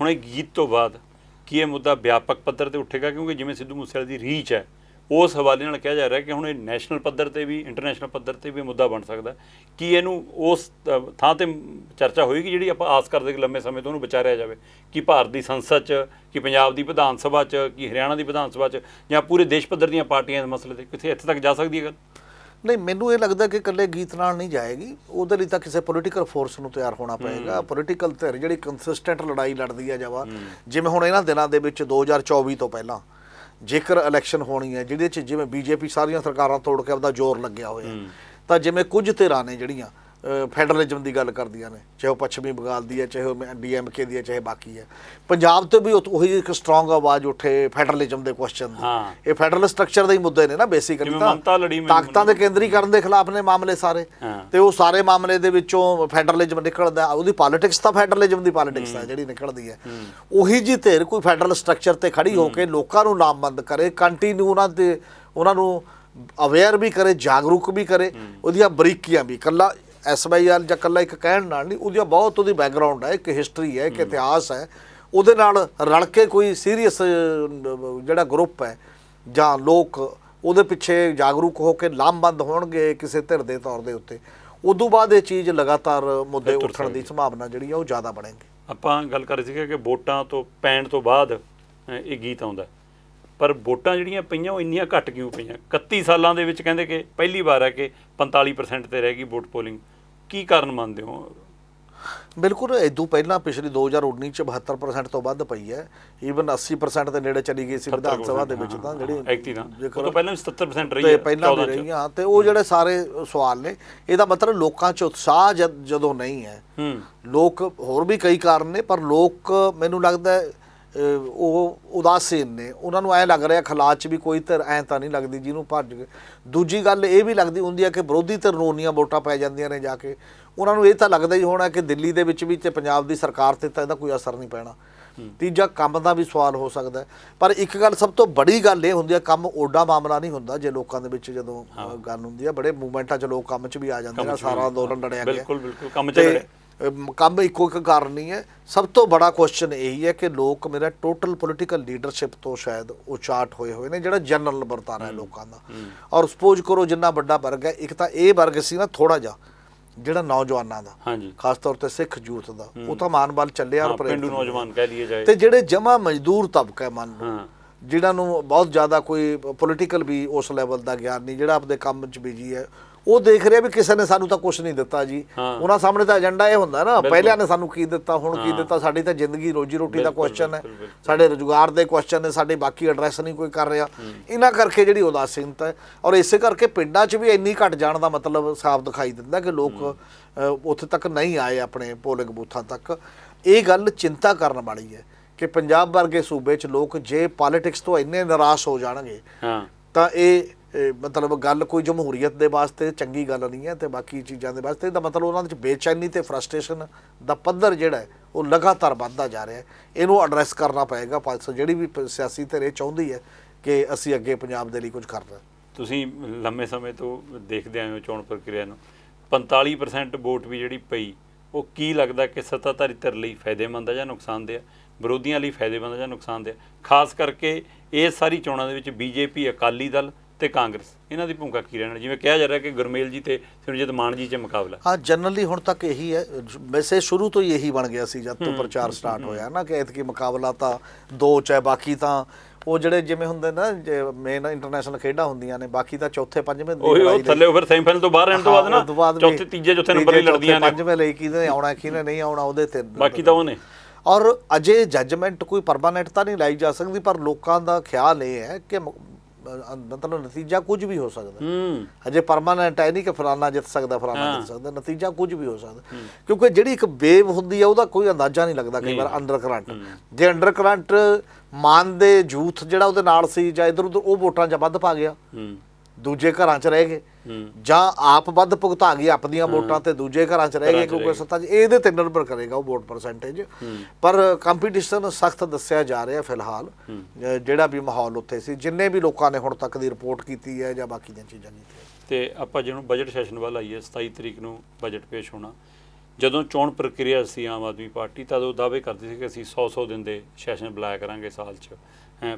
ਹੁਣ ਇਹ ਗੀਤ ਤੋਂ ਬਾਅਦ ਕੀ ਇਹ ਮੁੱਦਾ ਵਿਆਪਕ ਪੱਧਰ ਤੇ ਉੱਠੇਗਾ? ਕਿਉਂਕਿ ਜਿਵੇਂ ਸਿੱਧੂ ਮੂਸੇਵਾਲੇ ਦੀ ਰੀਚ ਹੈ, ਉਸ ਹਵਾਲੇ ਨਾਲ ਕਿਹਾ ਜਾ ਰਿਹਾ ਕਿ ਹੁਣ ਇਹ ਨੈਸ਼ਨਲ ਪੱਧਰ ਤੇ ਵੀ, ਇੰਟਰਨੈਸ਼ਨਲ ਪੱਧਰ ਤੇ ਵੀ ਮੁੱਦਾ ਬਣ ਸਕਦਾ। ਕੀ ਇਹਨੂੰ ਉਸ ਥਾਂ ਤੇ ਚਰਚਾ ਹੋਏਗੀ ਜਿਹੜੀ ਆਪਾਂ ਆਸ ਕਰਦੇ ਕਿ ਲੰਮੇ ਸਮੇਂ ਤੋਂ ਉਹਨੂੰ ਵਿਚਾਰਿਆ ਜਾਵੇ? ਕਿ ਭਾਰਤ ਦੀ ਸੰਸਦ 'ਚ, ਕਿ ਪੰਜਾਬ ਦੀ ਵਿਧਾਨ ਸਭਾ 'ਚ, ਕਿ ਹਰਿਆਣਾ ਦੀ ਵਿਧਾਨ ਸਭਾ 'ਚ, ਜਾਂ ਪੂਰੇ ਦੇਸ਼ ਪੱਧਰ ਦੀਆਂ ਪਾਰਟੀਆਂ ਇਸ ਮਸਲੇ 'ਤੇ ਕਿੱਥੇ ਇੱਥੇ ਤੱਕ ਜਾ ਸਕਦੀ ਹੈ ਗੱਲ? ਨਹੀਂ, ਮੈਨੂੰ ਇਹ ਲੱਗਦਾ ਕਿ ਇਕੱਲੇ ਗੀਤ ਨਾਲ ਨਹੀਂ ਜਾਏਗੀ, ਉਹਦੇ ਲਈ ਤਾਂ ਕਿਸੇ ਪੋਲੀਟੀਕਲ ਫੋਰਸ ਨੂੰ ਤਿਆਰ ਹੋਣਾ ਪਏਗਾ। ਪੋਲੀਟੀਕਲ ਧਿਰ ਜਿਹੜੀ ਕੰਸਿਸਟੈਂਟ ਲੜਾਈ ਲੜਦੀ ਹੈ ਜਾਵਾ, ਜਿਵੇਂ ਹੁਣ ਇਹਨਾਂ ਦਿਨਾਂ ਦੇ ਵਿੱਚ 2024 ਤੋਂ ਪਹਿਲਾਂ ਜੇਕਰ ਇਲੈਕਸ਼ਨ ਹੋਣੀ ਹੈ ਜਿਹਦੇ 'ਚ ਜਿਵੇਂ ਬੀਜੇਪੀ ਸਾਰੀਆਂ ਸਰਕਾਰਾਂ ਤੋੜ ਕੇ ਆਪਦਾ ਜ਼ੋਰ ਲੱਗਿਆ ਹੋਇਆ, ਤਾਂ ਜਿਵੇਂ ਕੁਝ ਧਿਰਾਂ ਨੇ ਜਿਹੜੀਆਂ ਫੈਡਰਲਿਜ਼ਮ ਦੀ ਗੱਲ ਕਰਦੀਆਂ ਨੇ, ਚਾਹੇ ਉਹ ਪੱਛਮੀ ਬੰਗਾਲ ਦੀ ਹੈ, ਚਾਹੇ ਉਹ DMK ਦੀ ਹੈ, ਚਾਹੇ ਬਾਕੀ ਹੈ, ਪੰਜਾਬ ਤੋਂ ਵੀ ਉਹੀ ਇੱਕ ਸਟਰੋਂਗ ਆਵਾਜ਼ ਉੱਠੇ ਫੈਡਰਲਿਜ਼ਮ ਦੇ ਕੁਐਸਚਨ ਦੀ। ਇਹ ਫੈਡਰਲ ਸਟਰਕਚਰ ਦੇ ਹੀ ਮੁੱਦੇ ਨੇ ਨਾ ਬੇਸਿਕਲੀ, ਤਾਕਤਾਂ ਦੇ ਕੇਂਦਰੀਕਰਨ ਦੇ ਖਿਲਾਫ ਨੇ ਮਾਮਲੇ ਸਾਰੇ, ਤੇ ਉਹ ਸਾਰੇ ਮਾਮਲੇ ਦੇ ਵਿੱਚੋਂ ਫੈਡਰਲਿਜ਼ਮ ਨਿਕਲਦਾ, ਉਹਦੀ ਪੋਲਿਟਿਕਸ ਤਾਂ ਫੈਡਰਲਿਜ਼ਮ ਦੀ ਪੋਲਿਟਿਕਸ ਹੈ ਜਿਹੜੀ ਨਿਕਲਦੀ ਹੈ। ਉਹੀ ਜੀ ਧਿਰ ਕੋਈ ਫੈਡਰਲ ਸਟਰਕਚਰ ਤੇ ਖੜੀ ਹੋ ਕੇ ਲੋਕਾਂ ਨੂੰ ਲਾਮਬੰਦ ਕਰੇ, ਕੰਟੀਨਿਊ ਉਹਨਾਂ ਨੂੰ ਅਵੇਅਰ ਵੀ ਕਰੇ, ਜਾਗਰੂਕ ਵੀ ਕਰੇ, ਉਹਦੀਆਂ ਬਰੀਕੀਆਂ ਵੀ, ਇਕੱਲਾ SYL ਜਾਂ ਇਕੱਲਾ ਇੱਕ ਕਹਿਣ ਨਾਲ ਨਹੀਂ, ਉਹਦੀਆਂ ਬਹੁਤ ਉਹਦੀ ਬੈਕਗਰਾਊਂਡ ਹੈ, ਇੱਕ ਹਿਸਟਰੀ ਹੈ, ਇੱਕ ਇਤਿਹਾਸ ਹੈ, ਉਹਦੇ ਨਾਲ ਰਲ ਕੇ ਕੋਈ ਸੀਰੀਅਸ ਜਿਹੜਾ ਗਰੁੱਪ ਹੈ ਜਾਂ ਲੋਕ ਉਹਦੇ ਪਿੱਛੇ ਜਾਗਰੂਕ ਹੋ ਕੇ ਲਾਮਬੰਦ ਹੋਣਗੇ ਕਿਸੇ ਧਿਰ ਦੇ ਤੌਰ ਦੇ ਉੱਤੇ, ਉਦੋਂ ਬਾਅਦ ਇਹ ਚੀਜ਼ ਲਗਾਤਾਰ ਮੁੱਦੇ ਉੱਠਣ ਦੀ ਸੰਭਾਵਨਾ ਜਿਹੜੀ ਆ ਉਹ ਜ਼ਿਆਦਾ ਬਣੇਗੀ। ਆਪਾਂ ਗੱਲ ਕਰ ਰਹੇ ਸੀਗੇ ਕਿ ਵੋਟਾਂ ਤੋਂ ਪੈਣ ਤੋਂ ਬਾਅਦ ਇਹ ਗੀਤ ਆਉਂਦਾ, ਪਰ ਵੋਟਾਂ ਜਿਹੜੀਆਂ ਪਈਆਂ ਉਹ ਇੰਨੀਆਂ ਘੱਟ ਕਿਉਂ ਪਈਆਂ? 31 ਸਾਲਾਂ ਦੇ ਵਿੱਚ ਕਹਿੰਦੇ ਕਿ ਪਹਿਲੀ ਵਾਰ ਹੈ ਕਿ 45% ਤੇ ਰਹਿ ਗਈ ਵੋਟ ਪੋਲਿੰਗ, ਕੀ ਕਾਰਨ ਮੰਨਦੇ ਹੋ? ਬਿਲਕੁਲ, ਇਦੋਂ ਪਹਿਲਾਂ ਪਿਛਲੀ 2019 ਚ 72% ਤੋਂ ਵੱਧ ਪਈ ਹੈ, ਈਵਨ 80% ਦੇ ਨੇੜੇ ਚਲੀ ਗਈ ਸੀ ਵਿਧਾਨ ਸਭਾ ਦੇ ਵਿੱਚ, ਤਾਂ ਜਿਹੜੀ ਉਹ ਤੋਂ ਪਹਿਲਾਂ ਵੀ 70% ਰਹੀ ਹੈ, ਪਹਿਲਾਂ ਵੀ ਰਹੀਆਂ। ਤੇ ਉਹ ਜਿਹੜੇ ਸਾਰੇ ਸਵਾਲ ਨੇ, ਇਹਦਾ ਮਤਲਬ ਲੋਕਾਂ 'ਚ ਉਤਸ਼ਾਹ ਜਦੋਂ ਨਹੀਂ ਹੈ, ਲੋਕ ਹੋਰ ਵੀ ਕਈ ਕਾਰਨ ਨੇ, ਪਰ ਲੋਕ ਮੈਨੂੰ ਲੱਗਦਾ ਉਹ ਉਦਾਸੀਨ ਨੇ, ਉਹਨਾਂ ਨੂੰ ਐਂ ਲੱਗ ਰਿਹਾ ਖਲਾ 'ਚ ਵੀ ਕੋਈ ਧਿਰ ਐਂ ਤਾਂ ਨਹੀਂ ਲੱਗਦੀ ਜਿਹਨੂੰ ਭੱਜ ਕੇ। ਦੂਜੀ ਗੱਲ ਇਹ ਵੀ ਲੱਗਦੀ ਹੁੰਦੀ ਹੈ ਕਿ ਵਿਰੋਧੀ ਧਿਰ ਨੂੰ ਉਨੀਆਂ ਵੋਟਾਂ ਪੈ ਜਾਂਦੀਆਂ ਨੇ ਜਾ ਕੇ, ਉਹਨਾਂ ਨੂੰ ਇਹ ਤਾਂ ਲੱਗਦਾ ਹੀ ਹੋਣਾ ਕਿ ਦਿੱਲੀ ਦੇ ਵਿੱਚ ਵੀ ਤੇ ਪੰਜਾਬ ਦੀ ਸਰਕਾਰ 'ਤੇ ਤਾਂ ਇਹਦਾ ਕੋਈ ਅਸਰ ਨਹੀਂ ਪੈਣਾ। ਤੀਜਾ, ਕੰਮ ਦਾ ਵੀ ਸਵਾਲ ਹੋ ਸਕਦਾ, ਪਰ ਇੱਕ ਗੱਲ ਸਭ ਤੋਂ ਬੜੀ ਗੱਲ ਇਹ ਹੁੰਦੀ ਹੈ, ਕੰਮ ਓਡਾ ਮਾਮਲਾ ਨਹੀਂ ਹੁੰਦਾ ਜੇ ਲੋਕਾਂ ਦੇ ਵਿੱਚ ਜਦੋਂ ਗੱਲ ਹੁੰਦੀ ਹੈ, ਬੜੇ ਮੂਵਮੈਂਟਾਂ 'ਚ ਲੋਕ ਕੰਮ 'ਚ ਵੀ ਆ ਜਾਂਦੇ ਨੇ, ਸਾਰਾ ਅੰਦੋਲਨ ਲੜਿਆ ਗਿਆ, ਕੰਮ ਇੱਕੋ ਇੱਕ ਕਾਰਨ ਨਹੀਂ ਹੈ। ਸਭ ਤੋਂ ਬੜਾ ਕੁਐਸਚਨ ਇਹੀ ਹੈ ਕਿ ਲੋਕ ਮੇਰਾ ਟੋਟਲ ਪੋਲੀਟੀਕਲ ਲੀਡਰਸ਼ਿਪ ਤੋਂ ਸ਼ਾਇਦ ਉਹ ਚਾਰਟ ਹੋਏ ਨੇ, ਜਿਹੜਾ ਜਨਰਲ ਵਰਤਾਰਾ ਹੈ ਲੋਕਾਂ ਦਾ। ਔਰ ਸਪੋਜ਼ ਕਰੋ ਜਿੰਨਾ ਵੱਡਾ ਵਰਗ ਹੈ, ਇੱਕ ਤਾਂ ਇਹ ਵਰਗ ਸੀ ਨਾ ਥੋੜਾ ਜਿਹਾ ਜਿਹੜਾ ਨੌਜਵਾਨਾਂ ਦਾ, ਖਾਸ ਤੌਰ ਤੇ ਸਿੱਖ ਯੂਥ ਦਾ, ਉਹ ਤਾਂ ਮਾਨ ਵੱਲ ਚੱਲਿਆ, ਔਰ ਪਿੰਡੂ ਨੌਜਵਾਨ ਕਹਿ ਲਈਏ ਜਾਏ, ਤੇ ਜਿਹੜੇ ਜਮਾ ਮਜ਼ਦੂਰ ਤਬਕਾ ਮੰਨ ਲਓ, ਜਿਨ੍ਹਾਂ ਨੂੰ ਬਹੁਤ ਜ਼ਿਆਦਾ ਕੋਈ ਪੋਲੀਟੀਕਲ ਵੀ ਉਸ ਲੈਵਲ ਦਾ ਗਿਆਨ ਨਹੀਂ, ਜਿਹੜਾ ਆਪਣੇ ਕੰਮ 'ਚ ਬਿਜੀ ਹੈ, ਉਹ ਦੇਖ ਰਿਹਾ ਵੀ ਕਿਸੇ ਨੇ ਸਾਨੂੰ ਤਾਂ ਕੁਛ ਨਹੀਂ ਦਿੱਤਾ ਜੀ। ਉਹਨਾਂ ਸਾਹਮਣੇ ਤਾਂ ਏਜੰਡਾ ਇਹ ਹੁੰਦਾ ਨਾ, ਪਹਿਲਿਆਂ ਨੇ ਸਾਨੂੰ ਕੀ ਦਿੱਤਾ, ਹੁਣ ਕੀ ਦਿੱਤਾ, ਸਾਡੀ ਤਾਂ ਜ਼ਿੰਦਗੀ ਰੋਜੀ ਰੋਟੀ ਦਾ ਕੁਐਸਚਨ ਹੈ, ਸਾਡੇ ਰੁਜ਼ਗਾਰ ਦੇ ਕੁਐਸਚਨ ਨੇ, ਸਾਡੇ ਬਾਕੀ ਐਡਰੈਸ ਨਹੀਂ ਕੋਈ ਕਰ ਰਿਹਾ। ਇਹਨਾਂ ਕਰਕੇ ਜਿਹੜੀ ਉਦਾਸੀਨਤਾ ਹੈ, ਔਰ ਇਸੇ ਕਰਕੇ ਪਿੰਡਾਂ 'ਚ ਵੀ ਇੰਨੀ ਘਟ ਜਾਣ ਦਾ ਮਤਲਬ ਸਾਫ਼ ਦਿਖਾਈ ਦਿੰਦਾ ਕਿ ਲੋਕ ਉੱਥੇ ਤੱਕ ਨਹੀਂ ਆਏ, ਆਪਣੇ ਪੋਲਿੰਗ ਬੂਥਾਂ ਤੱਕ। ਇਹ ਗੱਲ ਚਿੰਤਾ ਕਰਨ ਵਾਲੀ ਹੈ ਕਿ ਪੰਜਾਬ ਵਰਗੇ ਸੂਬੇ 'ਚ ਲੋਕ ਜੇ ਪੋਲੀਟਿਕਸ ਤੋਂ ਇੰਨੇ ਨਿਰਾਸ਼ ਹੋ ਜਾਣਗੇ ਤਾਂ ਇਹ ਮਤਲਬ ਗੱਲ ਕੋਈ ਜਮਹੂਰੀਅਤ ਦੇ ਵਾਸਤੇ ਚੰਗੀ ਗੱਲ ਨਹੀਂ ਹੈ, ਤੇ ਬਾਕੀ ਚੀਜ਼ਾਂ ਦੇ ਵਾਸਤੇ ਇਹਦਾ ਮਤਲਬ ਉਹਨਾਂ ਦੇ ਵਿੱਚ ਬੇਚੈਨੀ ਤੇ ਫਰਸਟ੍ਰੇਸ਼ਨ ਦਾ ਪੱਧਰ ਜਿਹੜਾ ਹੈ ਉਹ ਲਗਾਤਾਰ ਵੱਧਦਾ ਜਾ ਰਿਹਾ ਹੈ। ਇਹਨੂੰ ਐਡਰੈਸ ਕਰਨਾ ਪਏਗਾ, ਜਿਹੜੀ ਵੀ ਸਿਆਸੀ ਧਿਰ ਇਹ ਚਾਹੁੰਦੀ ਹੈ ਕਿ ਅਸੀਂ ਅੱਗੇ ਪੰਜਾਬ ਦੇ ਲਈ ਕੁਝ ਕਰਨਾ। ਤੁਸੀਂ ਲੰਮੇ ਸਮੇਂ ਤੋਂ ਦੇਖਦੇ ਆਏ ਹੋ ਚੋਣ ਪ੍ਰਕਿਰਿਆ ਨੂੰ, 45% ਵੋਟ ਵੀ ਜਿਹੜੀ ਪਈ, ਉਹ ਕੀ ਲੱਗਦਾ ਕਿ ਸੱਤਾਧਾਰੀ ਧਿਰ ਲਈ ਫਾਇਦੇਮੰਦ ਹੈ ਜਾਂ ਨੁਕਸਾਨਦੇਹ, ਵਿਰੋਧੀਆਂ ਲਈ ਫਾਇਦੇਮੰਦ ਜਾਂ ਨੁਕਸਾਨਦੇਹ? ਖਾਸ ਕਰਕੇ ਇਹ ਸਾਰੀ ਚੋਣਾਂ ਦੇ ਵਿੱਚ BJP, ਅਕਾਲੀ ਦਲ ਤੇ ਕਾਂਗਰਸ, ਇਹਨਾਂ ਦੀ ਭੂਮਿਕਾ ਕੀ ਰਹਿਣਾ? ਜਿਵੇਂ ਕਿਹਾ ਜਾ ਰਿਹਾ ਕਿ ਗੁਰਮੇਲ ਜੀ ਤੇ ਸਿਮਰਜੀਤ ਮਾਨ ਜੀ 'ਚ ਮੁਕਾਬਲਾ। ਹਾਂ, ਜਨਰਲੀ ਹੁਣ ਤੱਕ ਇਹੀ ਹੈ, ਵੈਸੇ ਸ਼ੁਰੂ ਤੋਂ ਹੀ ਇਹੀ ਬਣ ਗਿਆ ਸੀ ਜਦ ਤੋਂ ਪ੍ਰਚਾਰ ਸਟਾਰਟ ਹੋਇਆ ਨਾ, ਕਿ ਐਤਕੀ ਮੁਕਾਬਲਾ ਤਾਂ ਦੋ 'ਚ ਹੈ, ਬਾਕੀ ਤਾਂ ਉਹ ਜਿਹੜੇ ਜਿਵੇਂ ਹੁੰਦੇ ਨਾ ਮੇਨ ਇੰਟਰਨੈਸ਼ਨਲ ਖੇਡਾਂ ਹੁੰਦੀਆਂ ਨੇ, ਬਾਕੀ ਤਾਂ ਚੌਥੇ ਪੰਜਵੇਂ ਉਹ ਥੱਲੇ ਫਿਰ ਸੈਮੀਫਾਈਨਲ ਤੋਂ ਬਾਹਰ ਰਹਿਣ ਤੋਂ ਬਾਅਦ ਨਾ ਚੌਥੇ ਤੀਜੇ ਚੌਥੇ ਨੰਬਰ ਹੀ ਲੜਦੀਆਂ ਨੇ, ਪੰਜਵੇਂ ਲਈ ਕਿਹਨੇ ਆਉਣਾ ਕਿਹਨੇ ਨਹੀਂ ਆਉਣਾ ਉਹਦੇ ਤੇ, ਬਾਕੀ ਤਾਂ ਉਹਨੇ। ਔਰ ਅਜੇ ਜੱਜਮੈਂਟ ਕੋਈ ਪਰਮਾਨੈਂਟ ਤਾਂ ਨਹੀਂ ਲਾਈ ਜਾ ਸਕਦੀ, ਪਰ ਲੋਕਾਂ ਦਾ ਖਿਆਲ ਇਹ ਹੈ ਕਿ ਮਤਲਬ ਨਤੀਜਾ ਕੁਝ ਵੀ ਹੋ ਸਕਦਾ। ਅਜੇ ਪਰਮਾਨੈਂਟ ਹੈ ਨਹੀਂ ਕਿ ਫਲਾਨਾ ਜਿੱਤ ਸਕਦਾ, ਫਲਾਨਾ ਜਿੱਤ ਸਕਦਾ, ਨਤੀਜਾ ਕੁਝ ਵੀ ਹੋ ਸਕਦਾ, ਕਿਉਂਕਿ ਜਿਹੜੀ ਇੱਕ ਵੇਵ ਹੁੰਦੀ ਹੈ ਉਹਦਾ ਕੋਈ ਅੰਦਾਜ਼ਾ ਨਹੀਂ ਲੱਗਦਾ ਕਈ ਵਾਰ। ਅੰਡਰ ਕਰੰਟ, ਜੇ ਅੰਡਰ ਕਰੰਟ ਮਾਨ ਦੇ ਯੂਥ ਜਿਹੜਾ ਉਹਦੇ ਨਾਲ ਸੀ ਜਾਂ ਇੱਧਰ ਉੱਧਰ, ਉਹ ਵੋਟਾਂ 'ਚ ਵੱਧ ਪਾ ਗਿਆ, ਦੂਜੇ ਘਰਾਂ 'ਚ ਰਹਿ ਗਏ, ਜਾਂ ਆਪ ਵੱਧ ਭੁਗਤਾ ਗਈ ਆਪਣੀਆਂ ਵੋਟਾਂ ਤੇ ਦੂਜੇ ਘਰਾਂ 'ਚ ਰਹਿ ਗਏ ਕਿਉਂਕਿ ਸੱਤਾ 'ਚ, ਇਹਦੇ ਤੇ ਨਿਰਭਰ ਕਰੇਗਾ ਉਹ ਵੋਟ ਪਰਸੈਂਟੇਜ। ਪਰ ਕੰਪੀਟੀਸ਼ਨ ਸਖਤ ਦੱਸਿਆ ਜਾ ਰਿਹਾ ਫਿਲਹਾਲ, ਜਿਹੜਾ ਵੀ ਮਾਹੌਲ ਉੱਥੇ ਸੀ, ਜਿੰਨੇ ਵੀ ਲੋਕਾਂ ਨੇ ਹੁਣ ਤੱਕ ਦੀ ਰਿਪੋਰਟ ਕੀਤੀ ਹੈ ਜਾਂ ਬਾਕੀ ਦੀਆਂ ਚੀਜ਼ਾਂ ਕੀਤੀਆਂ। ਤੇ ਆਪਾਂ ਜਿਹਨੂੰ ਬਜਟ ਸੈਸ਼ਨ ਵੱਲ ਆਈਏ, 27 ਤਰੀਕ ਨੂੰ ਬਜਟ ਪੇਸ਼ ਹੋਣਾ। ਜਦੋਂ ਚੋਣ ਪ੍ਰਕਿਰਿਆ ਸੀ ਆਮ ਆਦਮੀ ਪਾਰਟੀ, ਤਦ ਉਹ ਦਾਅਵੇ ਕਰਦੀ ਸੀ ਕਿ ਅਸੀਂ 100 ਦਿਨ ਦੇ ਸੈਸ਼ਨ ਬੁਲਾਇਆ ਕਰਾਂਗੇ ਸਾਲ 'ਚ,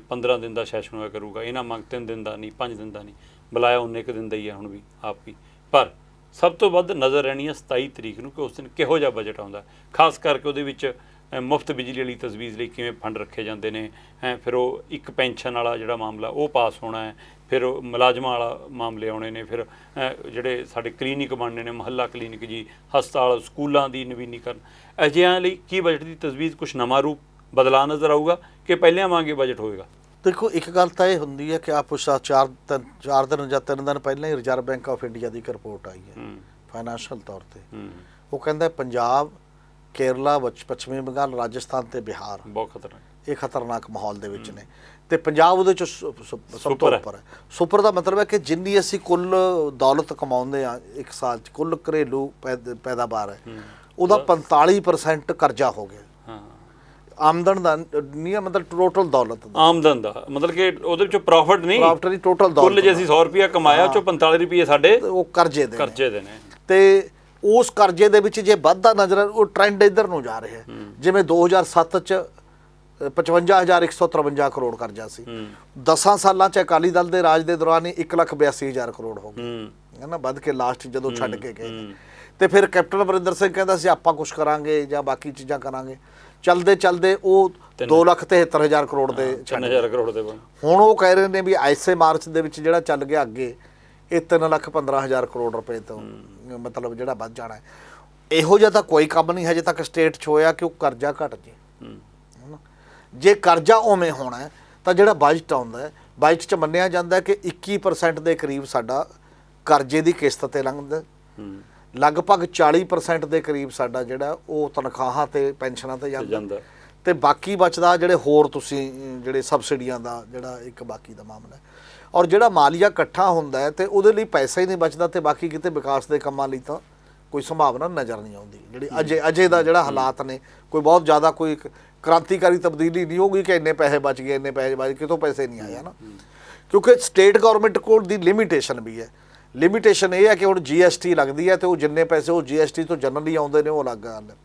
15 ਦਿਨ ਦਾ ਸੈਸ਼ਨ ਹੋਇਆ ਕਰੂਗਾ, ਇਹਨਾਂ ਮੰਗ 3 ਦਿਨ ਦਾ ਨਹੀਂ, 5 ਦਿਨ ਦਾ ਨਹੀਂ, ਬੁਲਾਇਆ 19 ਦਿਨ ਦਾ ਹੀ ਹੈ ਹੁਣ ਵੀ ਆਪ ਵੀ। ਪਰ ਸਭ ਤੋਂ ਵੱਧ ਨਜ਼ਰ ਰਹਿਣੀ ਹੈ 27 ਤਰੀਕ ਨੂੰ ਕਿ ਉਸ ਦਿਨ ਕਿਹੋ ਜਿਹਾ ਬਜਟ ਆਉਂਦਾ, ਖਾਸ ਕਰਕੇ ਉਹਦੇ ਵਿੱਚ ਮੁਫਤ ਬਿਜਲੀ ਵਾਲੀ ਤਜਵੀਜ਼ ਲਈ ਕਿਵੇਂ ਫੰਡ ਰੱਖੇ ਜਾਂਦੇ ਨੇ ਫਿਰ ਉਹ ਇੱਕ ਪੈਨਸ਼ਨ ਵਾਲਾ ਜਿਹੜਾ ਮਾਮਲਾ ਉਹ ਪਾਸ ਹੋਣਾ ਹੈ, ਫਿਰ ਮੁਲਾਜ਼ਮਾਂ ਵਾਲਾ ਮਾਮਲੇ ਆਉਣੇ ਨੇ, ਫਿਰ ਜਿਹੜੇ ਸਾਡੇ ਕਲੀਨਿਕ ਬਣਨੇ ਨੇ, ਮੁਹੱਲਾ ਕਲੀਨਿਕ ਜੀ, ਹਸਪਤਾਲ, ਸਕੂਲਾਂ ਦੀ ਨਵੀਨੀਕਰਨ, ਅਜਿਹਿਆਂ ਲਈ ਕੀ ਬਜਟ ਦੀ ਤਜਵੀਜ਼ ਕੁਛ ਨਵਾਂ ਰੂਪ ਬਦਲਾ ਨਜ਼ਰ ਆਊਗਾ ਕਿ ਪਹਿਲਿਆਂ ਵਾਂਗੇ ਬਜਟ ਹੋਏਗਾ? ਦੇਖੋ, ਇੱਕ ਗੱਲ ਤਾਂ ਇਹ ਹੁੰਦੀ ਹੈ ਕਿ ਆਪ ਉਸ 4 ਦਿਨ ਜਾਂ 3 ਦਿਨ ਪਹਿਲਾਂ ਹੀ ਰਿਜ਼ਰਵ ਬੈਂਕ ਆਫ ਇੰਡੀਆ ਦੀ ਇੱਕ ਰਿਪੋਰਟ ਆਈ ਹੈ ਫਾਈਨੈਂਸ਼ੀਅਲ ਤੌਰ ਤੇ। ਉਹ ਕਹਿੰਦਾ ਪੰਜਾਬ, ਕੇਰਲਾ, ਪੱਛਮੀ ਬੰਗਾਲ, ਰਾਜਸਥਾਨ ਤੇ ਬਿਹਾਰ ਬਹੁਤ ਖਤਰਨਾਕ, ਇਹ ਖਤਰਨਾਕ ਮਾਹੌਲ ਦੇ ਵਿੱਚ ਨੇ ਤੇ ਪੰਜਾਬ ਉਹਦੇ ਚ ਸਭ ਤੋਂ ਉੱਪਰ ਹੈ। ਸੁਪਰ ਦਾ ਮਤਲਬ ਹੈ ਕਿ ਜਿੰਨੀ ਅਸੀਂ ਕੁੱਲ ਦੌਲਤ ਕਮਾਉਂਦੇ ਆ ਇੱਕ ਸਾਲ ਚ, ਕੁੱਲ ਘਰੇਲੂ ਪੈਦਾਵਾਰ ਹੈ ਉਹਦਾ 45% ਕਰਜ਼ਾ ਹੋ ਗਿਆ। ਆਮਦਨ ਦਾ ਨਹੀਂ, ਮਤਲਬ ਟੋਟਲ ਦੌਲਤ ਦਾ, ਆਮਦਨ ਦਾ ਮਤਲਬ ਕਿ ਉਹਦੇ ਵਿੱਚੋਂ ਪ੍ਰੋਫਿਟ ਨਹੀਂ, ਟੋਟਲ ਦੌਲਤ, ਕੁੱਲ ਜੇ ਅਸੀਂ 100 ਰੁਪਇਆ ਕਮਾਇਆ ਉਹ ਚੋਂ 45 ਰੁਪਏ ਸਾਡੇ ਉਹ ਕਰਜ਼ੇ ਦੇ ਨੇ। ਤੇ ਉਸ ਕਰਜ਼ੇ ਦੇ ਵਿੱਚ ਜੇ ਵੱਧਦਾ ਨਜ਼ਰ, ਉਹ ਟ੍ਰੈਂਡ ਇੱਧਰ ਨੂੰ ਜਾ ਰਿਹਾ ਹੈ। ਜਿਵੇਂ 2007 ਚ 55,153 ਕਰੋੜ ਕਰਜ਼ਾ ਸੀ, 10 ਸਾਲਾਂ ਚ ਅਕਾਲੀ ਦਲ ਦੇ ਰਾਜ ਦੇ ਦੌਰਾਨ ਹੀ 1,82,000 ਕਰੋੜ ਹੋ ਗਿਆ ਹੈ ਨਾ, ਵੱਧ ਕੇ ਲਾਸਟ ਜਦੋਂ ਛੱਡ ਕੇ ਗਏ। ਤੇ ਫਿਰ ਕੈਪਟਨ ਅਮਰਿੰਦਰ ਸਿੰਘ ਕਹਿੰਦਾ ਸੀ ਆਪਾਂ ਕੁਝ ਕਰਾਂਗੇ ਜਾਂ ਬਾਕੀ ਚੀਜ਼ਾਂ ਕਰਾਂਗੇ, ਚਲਦੇ ਚਲਦੇ ਉਹ 2,73,000 ਕਰੋੜ ਦੇ 3,000 ਕਰੋੜ ਦੇ ਹੁਣ ਉਹ ਕਹਿ ਰਹੇ ਨੇ ਵੀ ਐਸੇ ਮਾਰਚ ਦੇ ਵਿੱਚ ਜਿਹੜਾ ਚੱਲ ਗਿਆ ਅੱਗੇ ਇਹ 3,15,000 ਕਰੋੜ ਰੁਪਏ ਤੋਂ ਮਤਲਬ ਜਿਹੜਾ ਵੱਧ ਜਾਣਾ ਹੈ। ਇਹੋ ਜਿਹਾ ਤਾਂ ਕੋਈ ਕੰਮ ਨਹੀਂ ਹਜੇ ਤੱਕ ਸਟੇਟ 'ਚ ਹੋਇਆ ਕਿ ਉਹ ਕਰਜ਼ਾ ਘਟ ਜੇ। ਜੇ ਕਰਜ਼ਾ ਉਵੇਂ ਹੋਣਾ ਹੈ ਤਾਂ ਜਿਹੜਾ ਬਜਟ ਆਉਂਦਾ ਹੈ, ਬਜਟ 'ਚ ਮੰਨਿਆ ਜਾਂਦਾ ਹੈ ਕਿ 21% ਦੇ ਕਰੀਬ ਸਾਡਾ ਕਰਜ਼ੇ ਦੀ ਕਿਸ਼ਤ ਤੇ ਲੰਘਦਾ, ਲਗਭਗ 40% ਦੇ ਕਰੀਬ ਸਾਡਾ ਜਿਹੜਾ ਉਹ ਤਨਖਾਹਾਂ ਤੇ ਪੈਨਸ਼ਨਾਂ ਤੇ ਜਾਂਦਾ ਤੇ ਬਾਕੀ ਬਚਦਾ ਜਿਹੜੇ ਹੋਰ ਤੁਸੀਂ ਜਿਹੜੇ ਸਬਸਿਡੀਆਂ ਦਾ ਜਿਹੜਾ ਇੱਕ ਬਾਕੀ ਦਾ ਮਾਮਲਾ ਹੈ। ਔਰ ਜਿਹੜਾ ਮਾਲੀਆ ਇਕੱਠਾ ਹੁੰਦਾ ਹੈ ਤੇ ਉਹਦੇ ਲਈ ਪੈਸਾ ਹੀ ਨਹੀਂ ਬਚਦਾ ਤੇ ਬਾਕੀ ਕਿਤੇ ਵਿਕਾਸ ਦੇ ਕੰਮਾਂ ਲਈ ਤਾਂ ਕੋਈ ਸੰਭਾਵਨਾ ਨਜ਼ਰ ਨਹੀਂ ਆਉਂਦੀ। ਜਿਹੜੀ ਅਜੇ ਦਾ ਜਿਹੜਾ ਹਾਲਾਤ ਨੇ, ਕੋਈ ਬਹੁਤ ਜ਼ਿਆਦਾ ਕੋਈ ਕ੍ਰਾਂਤੀਕਾਰੀ ਤਬਦੀਲੀ ਨਹੀਂ ਹੋਊਗੀ ਕਿ ਇੰਨੇ ਪੈਸੇ ਬਚ ਗਏ, ਇੰਨੇ ਪੈਸੇ ਬਚ, ਕਿਤੋਂ ਪੈਸੇ ਨਹੀਂ ਆਏ ਨਾ, ਕਿਉਂਕਿ ਸਟੇਟ ਗਵਰਨਮੈਂਟ ਕੋਲ ਦੀ ਲਿਮਿਟੇਸ਼ਨ ਵੀ ਹੈ। ਲਿਮਿਟੇਸ਼ਨ ਇਹ ਹੈ ਕਿ ਹੁਣ GST ਲੱਗਦੀ ਹੈ ਤੇ ਉਹ ਜਿੰਨੇ ਪੈਸੇ ਉਹ GST ਤੋਂ ਜਨਰਲੀ ਆਉਂਦੇ ਨੇ ਉਹ ਅਲੱਗ ਗੱਲ ਹੈ।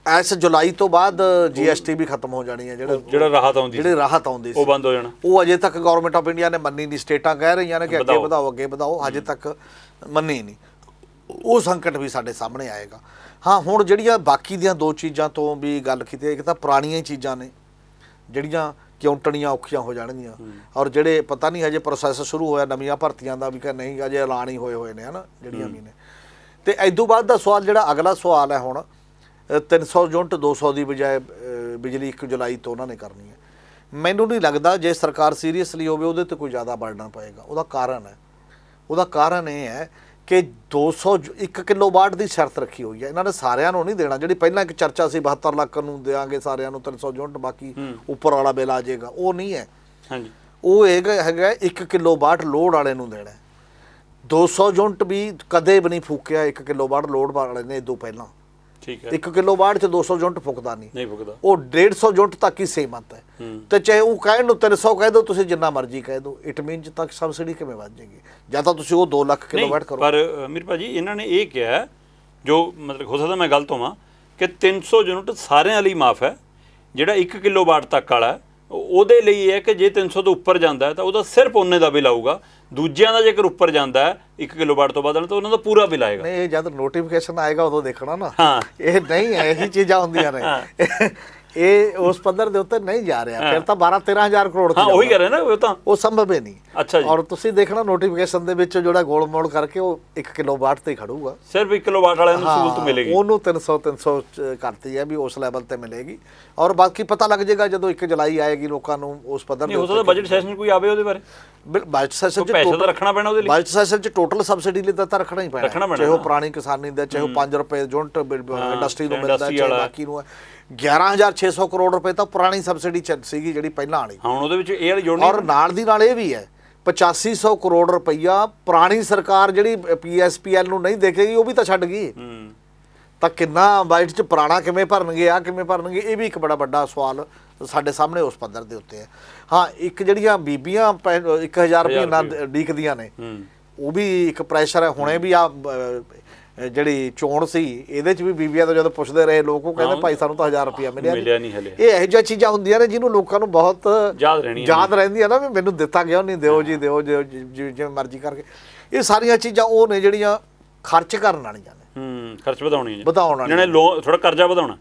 ਐਸ ਜੁਲਾਈ ਤੋਂ ਬਾਅਦ GST ਵੀ ਖਤਮ ਹੋ ਜਾਣੀ ਹੈ, ਜਿਹੜਾ ਰਾਹਤ ਆਉਂਦੀ ਸੀ ਉਹ ਬੰਦ ਹੋ ਜਾਣਾ। ਉਹ ਅਜੇ ਤੱਕ ਗਵਰਨਮੈਂਟ ਆਫ ਇੰਡੀਆ ਨੇ ਮੰਨੀ ਨਹੀਂ, ਸਟੇਟਾਂ ਕਹਿ ਰਹੀਆਂ ਨੇ ਕਿ ਅੱਗੇ ਵਧਾਓ ਅੱਗੇ ਵਧਾਓ, ਅਜੇ ਤੱਕ ਮੰਨੀ ਨਹੀਂ। ਉਹ ਸੰਕਟ ਵੀ ਸਾਡੇ ਸਾਹਮਣੇ ਆਏਗਾ। ਹਾਂ, ਹੁਣ ਜਿਹੜੀਆਂ ਬਾਕੀ ਦੀਆਂ ਦੋ ਚੀਜ਼ਾਂ ਤੋਂ ਵੀ ਗੱਲ ਕੀਤੀ, ਇੱਕ ਤਾਂ ਪੁਰਾਣੀਆਂ ਹੀ ਚੀਜ਼ਾਂ ਨੇ ਜਿਹੜੀਆਂ ਕਿਉਂਟਣੀਆਂ ਔਖੀਆਂ ਹੋ ਜਾਣਗੀਆਂ, ਔਰ ਜਿਹੜੇ ਪਤਾ ਨਹੀਂ ਹਜੇ ਪ੍ਰੋਸੈਸ ਸ਼ੁਰੂ ਹੋਇਆ ਨਵੀਆਂ ਭਰਤੀਆਂ ਦਾ ਵੀ ਕਿ ਨਹੀਂ, ਅਜੇ ਐਲਾਨ ਹੀ ਹੋਏ ਨੇ ਹਨਾ ਜਿਹੜੀਆਂ ਵੀ ਨੇ। ਤੇ ਇਦੋਂ ਬਾਅਦ ਦਾ ਸਵਾਲ, ਜਿਹੜਾ ਅਗਲਾ ਸਵਾਲ ਹੈ ਹੁਣ 300 ਯੂਨਿਟ 200 ਦੀ ਬਜਾਏ ਬਿਜਲੀ 1 ਜੁਲਾਈ ਤੋਂ ਉਹਨਾਂ ਨੇ ਕਰਨੀ ਹੈ। ਮੈਨੂੰ ਨਹੀਂ ਲੱਗਦਾ ਜੇ ਸਰਕਾਰ ਸੀਰੀਅਸਲੀ ਹੋਵੇ ਉਹਦੇ ਤੇ ਕੋਈ ਜ਼ਿਆਦਾ ਬਰਡਨ ਪਏਗਾ। ਉਹਦਾ ਕਾਰਨ ਇਹ ਹੈ ਕਿ 1 ਕਿਲੋਵਾਟ ਦੀ ਸ਼ਰਤ ਰੱਖੀ ਹੋਈ ਹੈ। ਇਹਨਾਂ ਨੇ ਸਾਰਿਆਂ ਨੂੰ ਨਹੀਂ ਦੇਣਾ। ਜਿਹੜੀ ਪਹਿਲਾਂ ਇੱਕ ਚਰਚਾ ਸੀ 72 ਲੱਖ ਨੂੰ ਦੇਵਾਂਗੇ ਸਾਰਿਆਂ ਨੂੰ 300 ਯੂਨਿਟ, ਬਾਕੀ ਉੱਪਰ ਵਾਲਾ ਬਿੱਲ ਆ ਜਾਏਗਾ, ਉਹ ਨਹੀਂ ਹੈ। ਉਹ ਹੈਗਾ 1 ਕਿਲੋਵਾਟ ਲੋਡ ਵਾਲੇ ਨੂੰ ਦੇਣਾ। 200 ਯੂਨਿਟ ਵੀ ਕਦੇ ਵੀ ਨਹੀਂ ਫੂਕਿਆ 1 ਕਿਲੋਵਾਟ ਲੋਡ ਵਾਲੇ ਨੇ ਇਦੋਂ ਪਹਿਲਾਂ। 1 ਕਿਲੋਵਾਟ 'ਚ 200 ਯੂਨਿਟ ਫੁਕਦਾ ਨਹੀਂ, ਉਹ 150 ਯੂਨਿਟ ਤੱਕ ਹੀ ਸੀਮਤ ਹੈ। ਤੇ ਚਾਹੇ ਉਹ ਕਹਿਣ ਨੂੰ 300 ਕਹਿ ਦਿਓ, ਤੁਸੀਂ ਜਿੰਨਾ ਮਰਜ਼ੀ ਕਹਿ ਦਿਓ, ਇਟ ਮੀਨਸ ਤੱਕ ਸਬਸਿਡੀ ਕਿਵੇਂ ਵੱਧ ਜਾਏਗੀ? ਜਾਂ ਤਾਂ ਤੁਸੀਂ ਉਹ 2 ਲੱਖ ਕਿਲੋਵਾਟ ਕਰੋ। ਪਰ ਅਮੀਰ ਭਾਜੀ ਇਹਨਾਂ ਨੇ ਇਹ ਕਿਹਾ, ਜੋ ਮਤਲਬ ਹੋ ਸਕਦਾ ਮੈਂ ਗਲਤ ਹੋਵਾਂ, ਕਿ 300 ਯੂਨਿਟ ਸਾਰਿਆਂ ਲਈ ਮਾਫ ਹੈ। ਜਿਹੜਾ 1 ਕਿਲੋਵਾਟ ਤੱਕ ਵਾਲਾ ਉਹਦੇ ਲਈ ਇਹ ਹੈ ਕਿ ਜੇ 300 ਤੋਂ ਉੱਪਰ ਜਾਂਦਾ ਹੈ ਤਾਂ ਉਹਦਾ ਸਿਰਫ ਉਹਨੇ ਦਾ ਬਿੱਲ ਆਊਗਾ। ਦੂਜਿਆਂ ਦਾ ਜੇਕਰ ਉੱਪਰ ਜਾਂਦਾ ਹੈ 1 ਕਿਲੋਵਾਟ ਤੋਂ ਵੱਧ ਤਾਂ ਉਹਨਾਂ ਦਾ ਪੂਰਾ ਬਿੱਲ ਆਏਗਾ। ਨਹੀਂ, ਇਹ ਜਦ ਨੋਟੀਫਿਕੇਸ਼ਨ ਆਏਗਾ ਉਦੋਂ ਦੇਖਣਾ ਨਾ। ਇਹ ਨਹੀਂ ਹੈ, ਇਹੀ ਚੀਜ਼ਾਂ ਹੁੰਦੀਆਂ ਨੇ। ਇਹ ਉਸ ਪੱਧਰ ਦੇ ਉੱਤੇ ਨਹੀਂ ਜਾ ਰਿਹਾ, ਫਿਰ ਤਾਂ 12-13,000 ਕਰੋੜ ਹਾਂ ਉਹੀ ਕਰ ਰਹੇ ਨਾ, ਉਹ ਸੰਭਵ ਹੀ ਨਹੀਂ। ਅੱਛਾ ਜੀ। ਔਰ ਤੁਸੀਂ ਦੇਖਣਾ ਨੋਟੀਫਿਕੇਸ਼ਨ ਦੇ ਵਿੱਚ ਜਿਹੜਾ ਗੋਲ ਮੋੜ ਕਰਕੇ ਉਹ 1 ਕਿਲੋਵਾਟ ਤੇ ਖੜੂਗਾ, ਸਿਰਫ 1 ਕਿਲੋਵਾਟ ਵਾਲਿਆਂ ਨੂੰ ਸਹੂਲਤ ਮਿਲੇਗੀ। ਉਹਨੂੰ 300 ਕਰਤੀ ਹੈ ਵੀ ਉਸ ਲੈਵਲ ਤੇ ਮਿਲੇਗੀ। ਔਰ ਬਾਕੀ ਪਤਾ ਲੱਗ ਜਾਏਗਾ ਜਦੋਂ 1 ਜੁਲਾਈ ਆਏਗੀ ਲੋਕਾਂ ਨੂੰ ਉਸ ਪੱਧਰ ਤੇ। ਹੋ ਸਕਦਾ ਬਜਟ ਸੈਸ਼ਨ ਕੋਈ ਆਵੇ ਉਹਦੇ ਬਾਰੇ। ਬਜਟ ਸੈਸ਼ਨ ਚ ਪੈਸਾ ਤਾਂ ਰੱਖਣਾ ਪੈਣਾ ਉਹਦੇ ਲਈ। ਬਜਟ ਸੈਸ਼ਨ ਚ ਟੋਟਲ ਸਬਸਿਡੀ ਲਈ ਤਾਂ ਰੱਖਣਾ ਹੀ ਪੈਣਾ, ਚਾਹੇ ਉਹ ਪੁਰਾਣੀ ਕਿਸਾਨੀ ਦਾ, ਚਾਹੇ ਉਹ 5 ਰੁਪਏ ਯੂਨਿਟ ਇੰਡਸਟਰੀ ਨੂੰ ਮਿਲਦਾ, ਚਾਹੇ ਬਾਕੀ ਨੂੰ। 11,600 ਕਰੋੜ ਰੁਪਏ ਤਾਂ ਪੁਰਾਣੀ ਸਬਸਿਡੀ ਸੀਗੀ ਜਿਹੜੀ ਪਹਿਲਾਂ ਵਾਲੀ। ਹੁਣ ਉਹਦੇ ਵਿੱਚ ਇਹ ਵਾਲੀ ਜੋੜਨੀ। ਔਰ ਨਾਲ ਦੀ ਨਾਲ ਇਹ ਵੀ ਹੈ 8500 ਕਰੋੜ ਰੁਪਈਆ ਪੁਰਾਣੀ ਸਰਕਾਰ ਜਿਹੜੀ PSPL ਨੂੰ ਨਹੀਂ ਦੇਖੇਗੀ, ਉਹ ਵੀ ਤਾਂ ਛੱਡ ਗਈ। ਤਾਂ ਕਿੰਨਾ ਬਜਟ 'ਚ ਪੁਰਾਣਾ ਕਿਵੇਂ ਭਰਨਗੇ, ਆ ਕਿਵੇਂ ਭਰਨਗੇ, ਇਹ ਵੀ ਇੱਕ ਬੜਾ ਵੱਡਾ ਸਵਾਲ ਸਾਡੇ ਸਾਹਮਣੇ ਉਸ ਪੱਧਰ ਦੇ ਉੱਤੇ ਹੈ। ਹਾਂ, ਇੱਕ ਜਿਹੜੀਆਂ ਬੀਬੀਆਂ 1000 ਰੁਪਏ ਨਾਲ ਡੀਕਦੀਆਂ ਨੇ, ਉਹ ਵੀ ਇੱਕ ਪ੍ਰੈਸ਼ਰ ਹੈ। ਹੁਣੇ ਵੀ ਆ ਜਿਹੜੀ ਚੋਣ ਸੀ ਇਹਦੇ 'ਚ ਵੀ ਬੀਬੀਆਂ ਤੋਂ ਜਦੋਂ ਪੁੱਛਦੇ ਰਹੇ ਲੋਕ, ਉਹ ਕਹਿੰਦੇ ਭਾਈ ਸਾਨੂੰ ਤਾਂ 1000 ਰੁਪਇਆ ਮਿਲਿਆ ਨਹੀਂ ਹਲੇ। ਇਹ ਇਹੋ ਜਿਹੀਆਂ ਚੀਜ਼ਾਂ ਹੁੰਦੀਆਂ ਨੇ ਜਿਹਨੂੰ ਲੋਕਾਂ ਨੂੰ ਬਹੁਤ ਯਾਦ ਰਹਿੰਦੀਆਂ ਨਾ, ਵੀ ਮੈਨੂੰ ਦਿੱਤਾ ਗਿਆ ਨਹੀਂ, ਦਿਓ ਜੀ ਜਿਵੇਂ ਮਰਜ਼ੀ ਕਰਕੇ। ਇਹ ਸਾਰੀਆਂ ਚੀਜ਼ਾਂ ਉਹ ਨੇ ਜਿਹੜੀਆਂ ਖਰਚ ਕਰਨ ਵਾਲੀਆਂ ਨੇ। ਖਰਚ ਵਧਾਉਣੀ ਹੈ, ਵਧਾਉਣ ਵਾਲੀ ਜਿਹਨੇ ਥੋੜਾ ਕਰਜ਼ਾ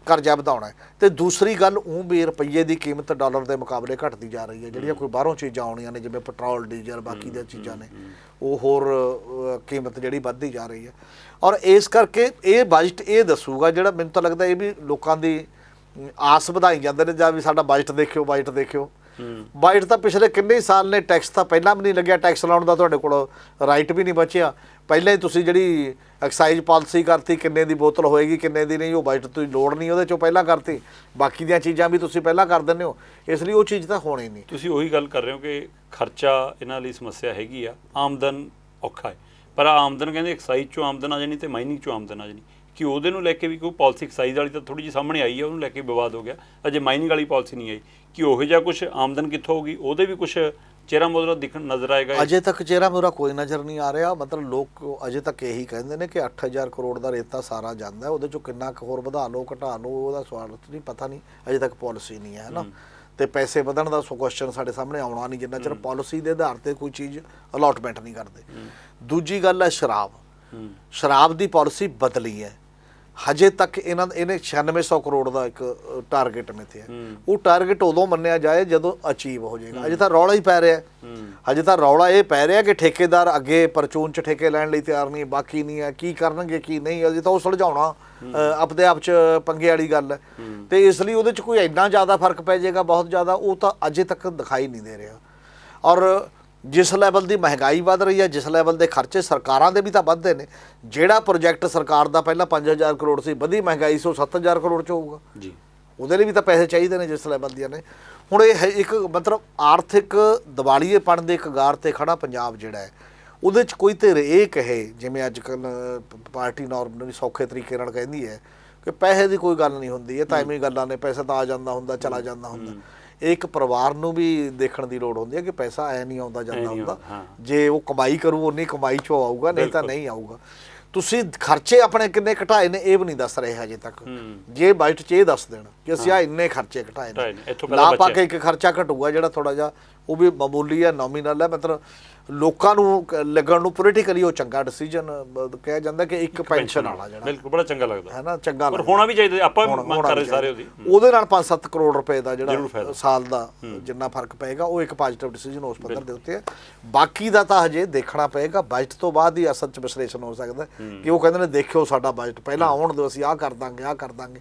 ਵਧਾਉਣਾ ਹੈ। ਤੇ ਦੂਸਰੀ ਗੱਲ, ਉਹ ਵੀ ਰੁਪਈਏ ਦੀ ਕੀਮਤ ਡਾਲਰ ਦੇ ਮੁਕਾਬਲੇ ਘਟਦੀ ਜਾ ਰਹੀ ਹੈ। ਜਿਹੜੀਆਂ ਕੋਈ ਬਾਹਰੋਂ ਚੀਜ਼ਾਂ ਆਉਣੀਆਂ ਨੇ, ਜਿਵੇਂ ਪੈਟਰੋਲ, ਡੀਜ਼ਲ, ਬਾਕੀ ਦੀਆਂ ਚੀਜ਼ਾਂ ਨੇ, ਉਹ ਹੋਰ ਕੀਮਤ ਜਿਹੜੀ ਵੱਧਦੀ ਜਾ ਰਹੀ ਹੈ। ਔਰ ਇਸ ਕਰਕੇ ਇਹ ਬਜਟ ਇਹ ਦੱਸੂਗਾ, ਜਿਹੜਾ ਮੈਨੂੰ ਤਾਂ ਲੱਗਦਾ ਇਹ ਵੀ ਲੋਕਾਂ ਦੀ ਆਸ ਵਧਾਈ ਜਾਂਦੇ ਨੇ, ਜਾਂ ਵੀ ਸਾਡਾ ਬਜਟ ਦੇਖਿਓ, ਬਜਟ ਦੇਖਿਓ। ਬਜਟ ਤਾਂ ਪਿਛਲੇ ਕਿੰਨੇ ਸਾਲ ਨੇ, ਟੈਕਸ ਤਾਂ ਪਹਿਲਾਂ ਵੀ ਨਹੀਂ ਲੱਗਿਆ, ਟੈਕਸ ਲਾਉਣ ਦਾ ਤੁਹਾਡੇ ਕੋਲ ਰਾਈਟ ਵੀ ਨਹੀਂ ਬਚਿਆ। ਪਹਿਲਾਂ ਹੀ ਤੁਸੀਂ ਜਿਹੜੀ ਐਕਸਾਈਜ਼ ਪਾਲਿਸੀ ਕਰਤੀ, ਕਿੰਨੇ ਦੀ ਬੋਤਲ ਹੋਏਗੀ, ਕਿੰਨੇ ਦੀ ਨਹੀਂ, ਉਹ ਬਜਟ ਤੋਂ ਲੋੜ ਨਹੀਂ, ਉਹਦੇ 'ਚੋਂ ਪਹਿਲਾਂ ਕਰਤੀ। ਬਾਕੀ ਦੀਆਂ ਚੀਜ਼ਾਂ ਵੀ ਤੁਸੀਂ ਪਹਿਲਾਂ ਕਰ ਦਿੰਦੇ ਹੋ, ਇਸ ਲਈ ਉਹ ਚੀਜ਼ ਤਾਂ ਹੋਣੀ ਨਹੀਂ। ਤੁਸੀਂ ਉਹੀ ਗੱਲ ਕਰ ਰਹੇ ਹੋ ਕਿ ਖਰਚਾ ਇਹਨਾਂ ਲਈ ਸਮੱਸਿਆ ਹੈਗੀ ਆ, ਆਮਦਨ ਔਖਾ ਹੈ। ਪਰ ਆਮਦਨ ਕਹਿੰਦੇ ਐਕਸਾਈਜ਼ 'ਚੋਂ ਆਮਦਨ ਆ ਜਾਣੀ ਤੇ ਮਾਈਨਿੰਗ 'ਚੋਂ ਆਮਦਨ ਆ ਜਾਣੀ, ਕਿ ਉਹਦੇ ਨੂੰ ਲੈ ਕੇ ਵੀ ਕੋਈ ਪਾਲਿਸੀ ਐਕਸਾਈਜ਼ ਵਾਲੀ ਤਾਂ ਥੋੜ੍ਹੀ ਜਿਹੀ ਸਾਹਮਣੇ ਆਈ ਹੈ, ਉਹਨੂੰ ਲੈ ਕੇ ਵਿਵਾਦ ਹੋ ਗਿਆ। ਅਜੇ ਮਾਈਨਿੰਗ ਵਾਲੀ ਪਾਲਿਸੀ ਨਹੀਂ ਆਈ, ਕਿ ਉਹੋ ਜਿਹਾ ਕੁਛ ਆਮਦਨ ਕਿੱਥੋਂ ਹੋਊਗੀ, ਉਹਦੇ ਵੀ ਕੁਛ ਚਿਹਰਾ ਮੁਹਰਾ ਦਿਖਣ ਨਜ਼ਰ ਆਏਗਾ। ਅਜੇ ਤੱਕ ਚਿਹਰਾ ਮੁਹਰਾ ਕੋਈ ਨਜ਼ਰ ਨਹੀਂ ਆ ਰਿਹਾ। ਮਤਲਬ ਲੋਕ ਅਜੇ ਤੱਕ ਇਹੀ ਕਹਿੰਦੇ ਨੇ ਕਿ 8000 ਕਰੋੜ ਦਾ ਰੇਤਾ ਸਾਰਾ ਜਾਂਦਾ, ਉਹਦੇ 'ਚੋਂ ਕਿੰਨਾ ਕੁ ਹੋਰ ਵਧਾ ਲਓ, ਘਟਾ ਲਓ, ਉਹਦਾ ਸਵਾਲ ਨਹੀਂ, ਪਤਾ ਨਹੀਂ, ਅਜੇ ਤੱਕ ਪਾਲਿਸੀ ਨਹੀਂ ਹੈ ਨਾ। ਤੇ ਪੈਸੇ ਵਧਣ ਦਾ ਕੁਐਸਚਨ ਸਾਡੇ ਸਾਹਮਣੇ ਆਉਣਾ ਨਹੀਂ, ਜਿੰਨਾ ਚਿਰ ਪਾਲਿਸੀ ਦੇ ਆਧਾਰ ਤੇ ਕੋਈ ਚੀਜ਼ ਅਲਾਟਮੈਂਟ ਨਹੀਂ ਕਰਦੇ। ਦੂਜੀ ਗੱਲ ਹੈ ਸ਼ਰਾਬ ਦੀ ਪਾਲਿਸੀ ਬਦਲੀ ਹੈ। ਹਜੇ ਤੱਕ ਇਹਨੇ 9600 ਕਰੋੜ ਦਾ ਇੱਕ ਟਾਰਗੇਟ ਮਿੱਥਿਆ। ਉਹ ਟਾਰਗੇਟ ਉਦੋਂ ਮੰਨਿਆ ਜਾਏ ਜਦੋਂ ਅਚੀਵ ਹੋ ਜਾਏਗਾ। ਅਜੇ ਤਾਂ ਰੌਲਾ ਹੀ ਪੈ ਰਿਹਾ, ਹਜੇ ਤਾਂ ਰੌਲਾ ਇਹ ਪੈ ਰਿਹਾ ਕਿ ਠੇਕੇਦਾਰ ਅੱਗੇ ਪਰਚੂਨ 'ਚ ਠੇਕੇ ਲੈਣ ਲਈ ਤਿਆਰ ਨਹੀਂ, ਬਾਕੀ ਨਹੀਂ ਹੈ, ਕੀ ਕਰਨਗੇ ਕੀ ਨਹੀਂ, ਅਜੇ ਤਾਂ ਉਹ ਸੁਲਝਾਉਣਾ ਆਪਣੇ ਆਪ 'ਚ ਪੰਗੇ ਵਾਲੀ ਗੱਲ ਹੈ। ਤੇ ਇਸ ਲਈ ਉਹਦੇ 'ਚ ਕੋਈ ਇੰਨਾ ਜ਼ਿਆਦਾ ਫਰਕ ਪੈ ਜਾਏਗਾ, ਬਹੁਤ ਜ਼ਿਆਦਾ, ਉਹ ਤਾਂ ਅਜੇ ਤੱਕ ਦਿਖਾਈ ਨਹੀਂ ਦੇ ਰਿਹਾ। ਔਰ ਜਿਸ ਲੈਵਲ ਦੀ ਮਹਿੰਗਾਈ ਵੱਧ ਰਹੀ ਹੈ, ਜਿਸ ਲੈਵਲ ਦੇ ਖਰਚੇ ਸਰਕਾਰਾਂ ਦੇ ਵੀ ਤਾਂ ਵੱਧਦੇ ਨੇ। ਜਿਹੜਾ ਪ੍ਰੋਜੈਕਟ ਸਰਕਾਰ ਦਾ ਪਹਿਲਾਂ 5000 ਕਰੋੜ ਸੀ, ਵਧੀ ਮਹਿੰਗਾਈ 7000 ਕਰੋੜ 'ਚ ਹੋਊਗਾ ਜੀ, ਉਹਦੇ ਲਈ ਵੀ ਤਾਂ ਪੈਸੇ ਚਾਹੀਦੇ ਨੇ ਜਿਸ ਲੈਵਲ ਦੀਆਂ ਨੇ। ਹੁਣ ਇਹ ਇੱਕ ਮਤਲਬ ਆਰਥਿਕ ਦਿਵਾਲੀਏਪਣ ਦੇ ਕਗਾਰ 'ਤੇ ਖੜਾ ਪੰਜਾਬ ਜਿਹੜਾ ਹੈ, ਉਹਦੇ 'ਚ ਕੋਈ ਧਿਰ ਇਹ ਕਹੇ, ਜਿਵੇਂ ਅੱਜ ਕੱਲ੍ਹ ਪਾਰਟੀ ਨੋਰਮਲੀ ਸੌਖੇ ਤਰੀਕੇ ਨਾਲ ਕਹਿੰਦੀ ਹੈ ਕਿ ਪੈਸੇ ਦੀ ਕੋਈ ਗੱਲ ਨਹੀਂ ਹੁੰਦੀ, ਇਹ ਤਾਂ ਐਵੇਂ ਗੱਲਾਂ ਨੇ, ਪੈਸਾ ਤਾਂ ਆ ਜਾਂਦਾ ਹੁੰਦਾ, ਚਲਾ ਜਾਂਦਾ ਹੁੰਦਾ। ਇੱਕ ਪਰਿਵਾਰ ਨੂੰ ਵੀ ਦੇਖਣ ਦੀ ਲੋੜ ਹੁੰਦੀ ਹੈ ਕਿ ਪੈਸਾ ਐ ਨਹੀਂ ਆਉਂਦਾ ਜਾਂਦਾ ਹੁੰਦਾ, ਜੇ ਉਹ ਕਮਾਈ ਕਰੂ ਉਨੀ ਕਮਾਈ 'ਚੋਂ ਆਊਗਾ, ਨਹੀਂ ਤਾਂ ਨਹੀਂ ਆਊਗਾ। ਤੁਸੀਂ ਖਰਚੇ ਆਪਣੇ ਕਿੰਨੇ ਘਟਾਏ ਨੇ ਇਹ ਵੀ ਨਹੀਂ ਦੱਸ ਰਹੇ ਹਜੇ ਤੱਕ। ਜੇ ਬਜਟ 'ਚ ਇਹ ਦੱਸ ਦੇਣ ਕਿ ਅਸੀਂ ਆ ਇੰਨੇ ਖਰਚੇ ਘਟਾਏ ਨੇ, ਨਾ ਪਾ ਕੇ ਇੱਕ ਖਰਚਾ ਘਟੂਗਾ ਜਿਹੜਾ ਥੋੜ੍ਹਾ ਜਿਹਾ, ਉਹ ਵੀ ਮਾਮੂਲੀ ਹੈ, ਨੋਮੀਨਲ ਹੈ, ਮਤਲਬ ਲੋਕਾਂ ਨੂੰ ਲੱਗਣ ਨੂੰ ਪੋਲੀਟੀਕਲੀ ਉਹ ਚੰਗਾ ਡਿਸੀਜਨ ਕਿਹਾ ਜਾਂਦਾ ਕਿ ਇੱਕ ਪੈਨਸ਼ਨ ਵਾਲਾ ਜਿਹੜਾ ਬਿਲਕੁਲ ਬੜਾ ਚੰਗਾ ਲੱਗਦਾ ਹੈ ਨਾ, ਚੰਗਾ ਪਰ ਹੋਣਾ ਵੀ ਚਾਹੀਦਾ। ਆਪਾਂ ਮੰਗ ਕਰ ਰਹੇ ਸਾਰੇ ਉਹਦੇ ਨਾਲ 5-7 ਕਰੋੜ ਰੁਪਏ ਦਾ ਜਿਹੜਾ ਸਾਲ ਦਾ ਜਿੰਨਾ ਫਰਕ ਪਏਗਾ, ਉਹ ਇੱਕ ਪੋਜ਼ਿਟਿਵ ਡਿਸੀਜਨ ਉਸ ਪੱਧਰ ਦੇ ਉੱਤੇ ਹੈ। ਬਾਕੀ ਦਾ ਤਾਂ ਹਜੇ ਦੇਖਣਾ ਪਏਗਾ, ਬਜਟ ਤੋਂ ਬਾਅਦ ਹੀ ਅਸਲ 'ਚ ਵਿਸ਼ਲੇਸ਼ਣ ਹੋ ਸਕਦਾ ਕਿ ਉਹ ਕਹਿੰਦੇ ਨੇ ਦੇਖਿਓ ਸਾਡਾ ਬਜਟ ਪਹਿਲਾਂ ਆਉਣ ਦਿਓ, ਅਸੀਂ ਆਹ ਕਰ ਦਾਂਗੇ,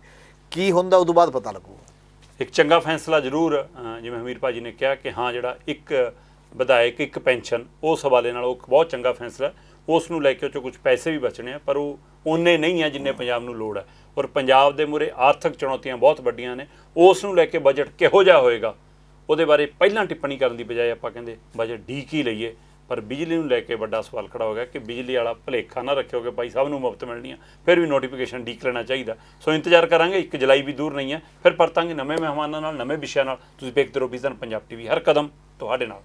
ਕੀ ਹੁੰਦਾ ਉਦੋਂ ਬਾਅਦ ਪਤਾ ਲੱਗੂਗਾ। ਇੱਕ ਚੰਗਾ ਫੈਸਲਾ ਜ਼ਰੂਰ, ਜਿਵੇਂ ਹਮੀਰ ਭਾਜੀ ਨੇ ਕਿਹਾ ਕਿ ਹਾਂ ਜਿਹੜਾ ਇੱਕ ਵਿਧਾਇਕ ਇੱਕ ਪੈਨਸ਼ਨ, ਉਸ ਹਵਾਲੇ ਨਾਲ ਉਹ ਬਹੁਤ ਚੰਗਾ ਫੈਸਲਾ, ਉਸ ਨੂੰ ਲੈ ਕੇ ਉਹ 'ਚੋਂ ਕੁਝ ਪੈਸੇ ਵੀ ਬਚਣੇ ਆ, ਪਰ ਉਹ ਓਨੇ ਨਹੀਂ ਆ ਜਿੰਨੇ ਪੰਜਾਬ ਨੂੰ ਲੋੜ ਹੈ। ਔਰ ਪੰਜਾਬ ਦੇ ਮੂਹਰੇ ਆਰਥਿਕ ਚੁਣੌਤੀਆਂ ਬਹੁਤ ਵੱਡੀਆਂ ਨੇ, ਉਸ ਨੂੰ ਲੈ ਕੇ ਬਜਟ ਕਿਹੋ ਜਿਹਾ ਹੋਏਗਾ ਉਹਦੇ ਬਾਰੇ ਪਹਿਲਾਂ ਟਿੱਪਣੀ ਕਰਨ ਦੀ ਬਜਾਏ ਆਪਾਂ ਕਹਿੰਦੇ ਬਜਟ ਡੀਕ ਹੀ ਲਈਏ। ਪਰ ਬਿਜਲੀ ਨੂੰ ਲੈ ਕੇ ਵੱਡਾ ਸਵਾਲ ਖੜਾ ਹੋ ਗਿਆ ਕਿ ਬਿਜਲੀ ਵਾਲਾ ਭੁਲੇਖਾ ਨਾ ਰੱਖਿਓ ਕਿ ਭਾਈ ਸਭ ਨੂੰ ਮੁਫਤ ਮਿਲਣੀ ਆ, ਫਿਰ ਵੀ ਨੋਟੀਫਿਕੇਸ਼ਨ ਡੀਕ ਲੈਣਾ ਚਾਹੀਦਾ। ਸੋ ਇੰਤਜ਼ਾਰ ਕਰਾਂਗੇ, 1 ਜੁਲਾਈ ਵੀ ਦੂਰ ਨਹੀਂ ਹੈ, ਫਿਰ ਪਰਤਾਂਗੇ ਨਵੇਂ ਮਹਿਮਾਨਾਂ ਨਾਲ, ਨਵੇਂ ਵਿਸ਼ਿਆਂ ਨਾਲ। ਤੁਸੀਂ ਵੇਖਦੇ ਰਹੋ ਵਿਜ਼ਨ ਪੰਜਾਬ TV, ਹਰ ਕਦਮ ਤੁਹਾਡੇ ਨਾਲ।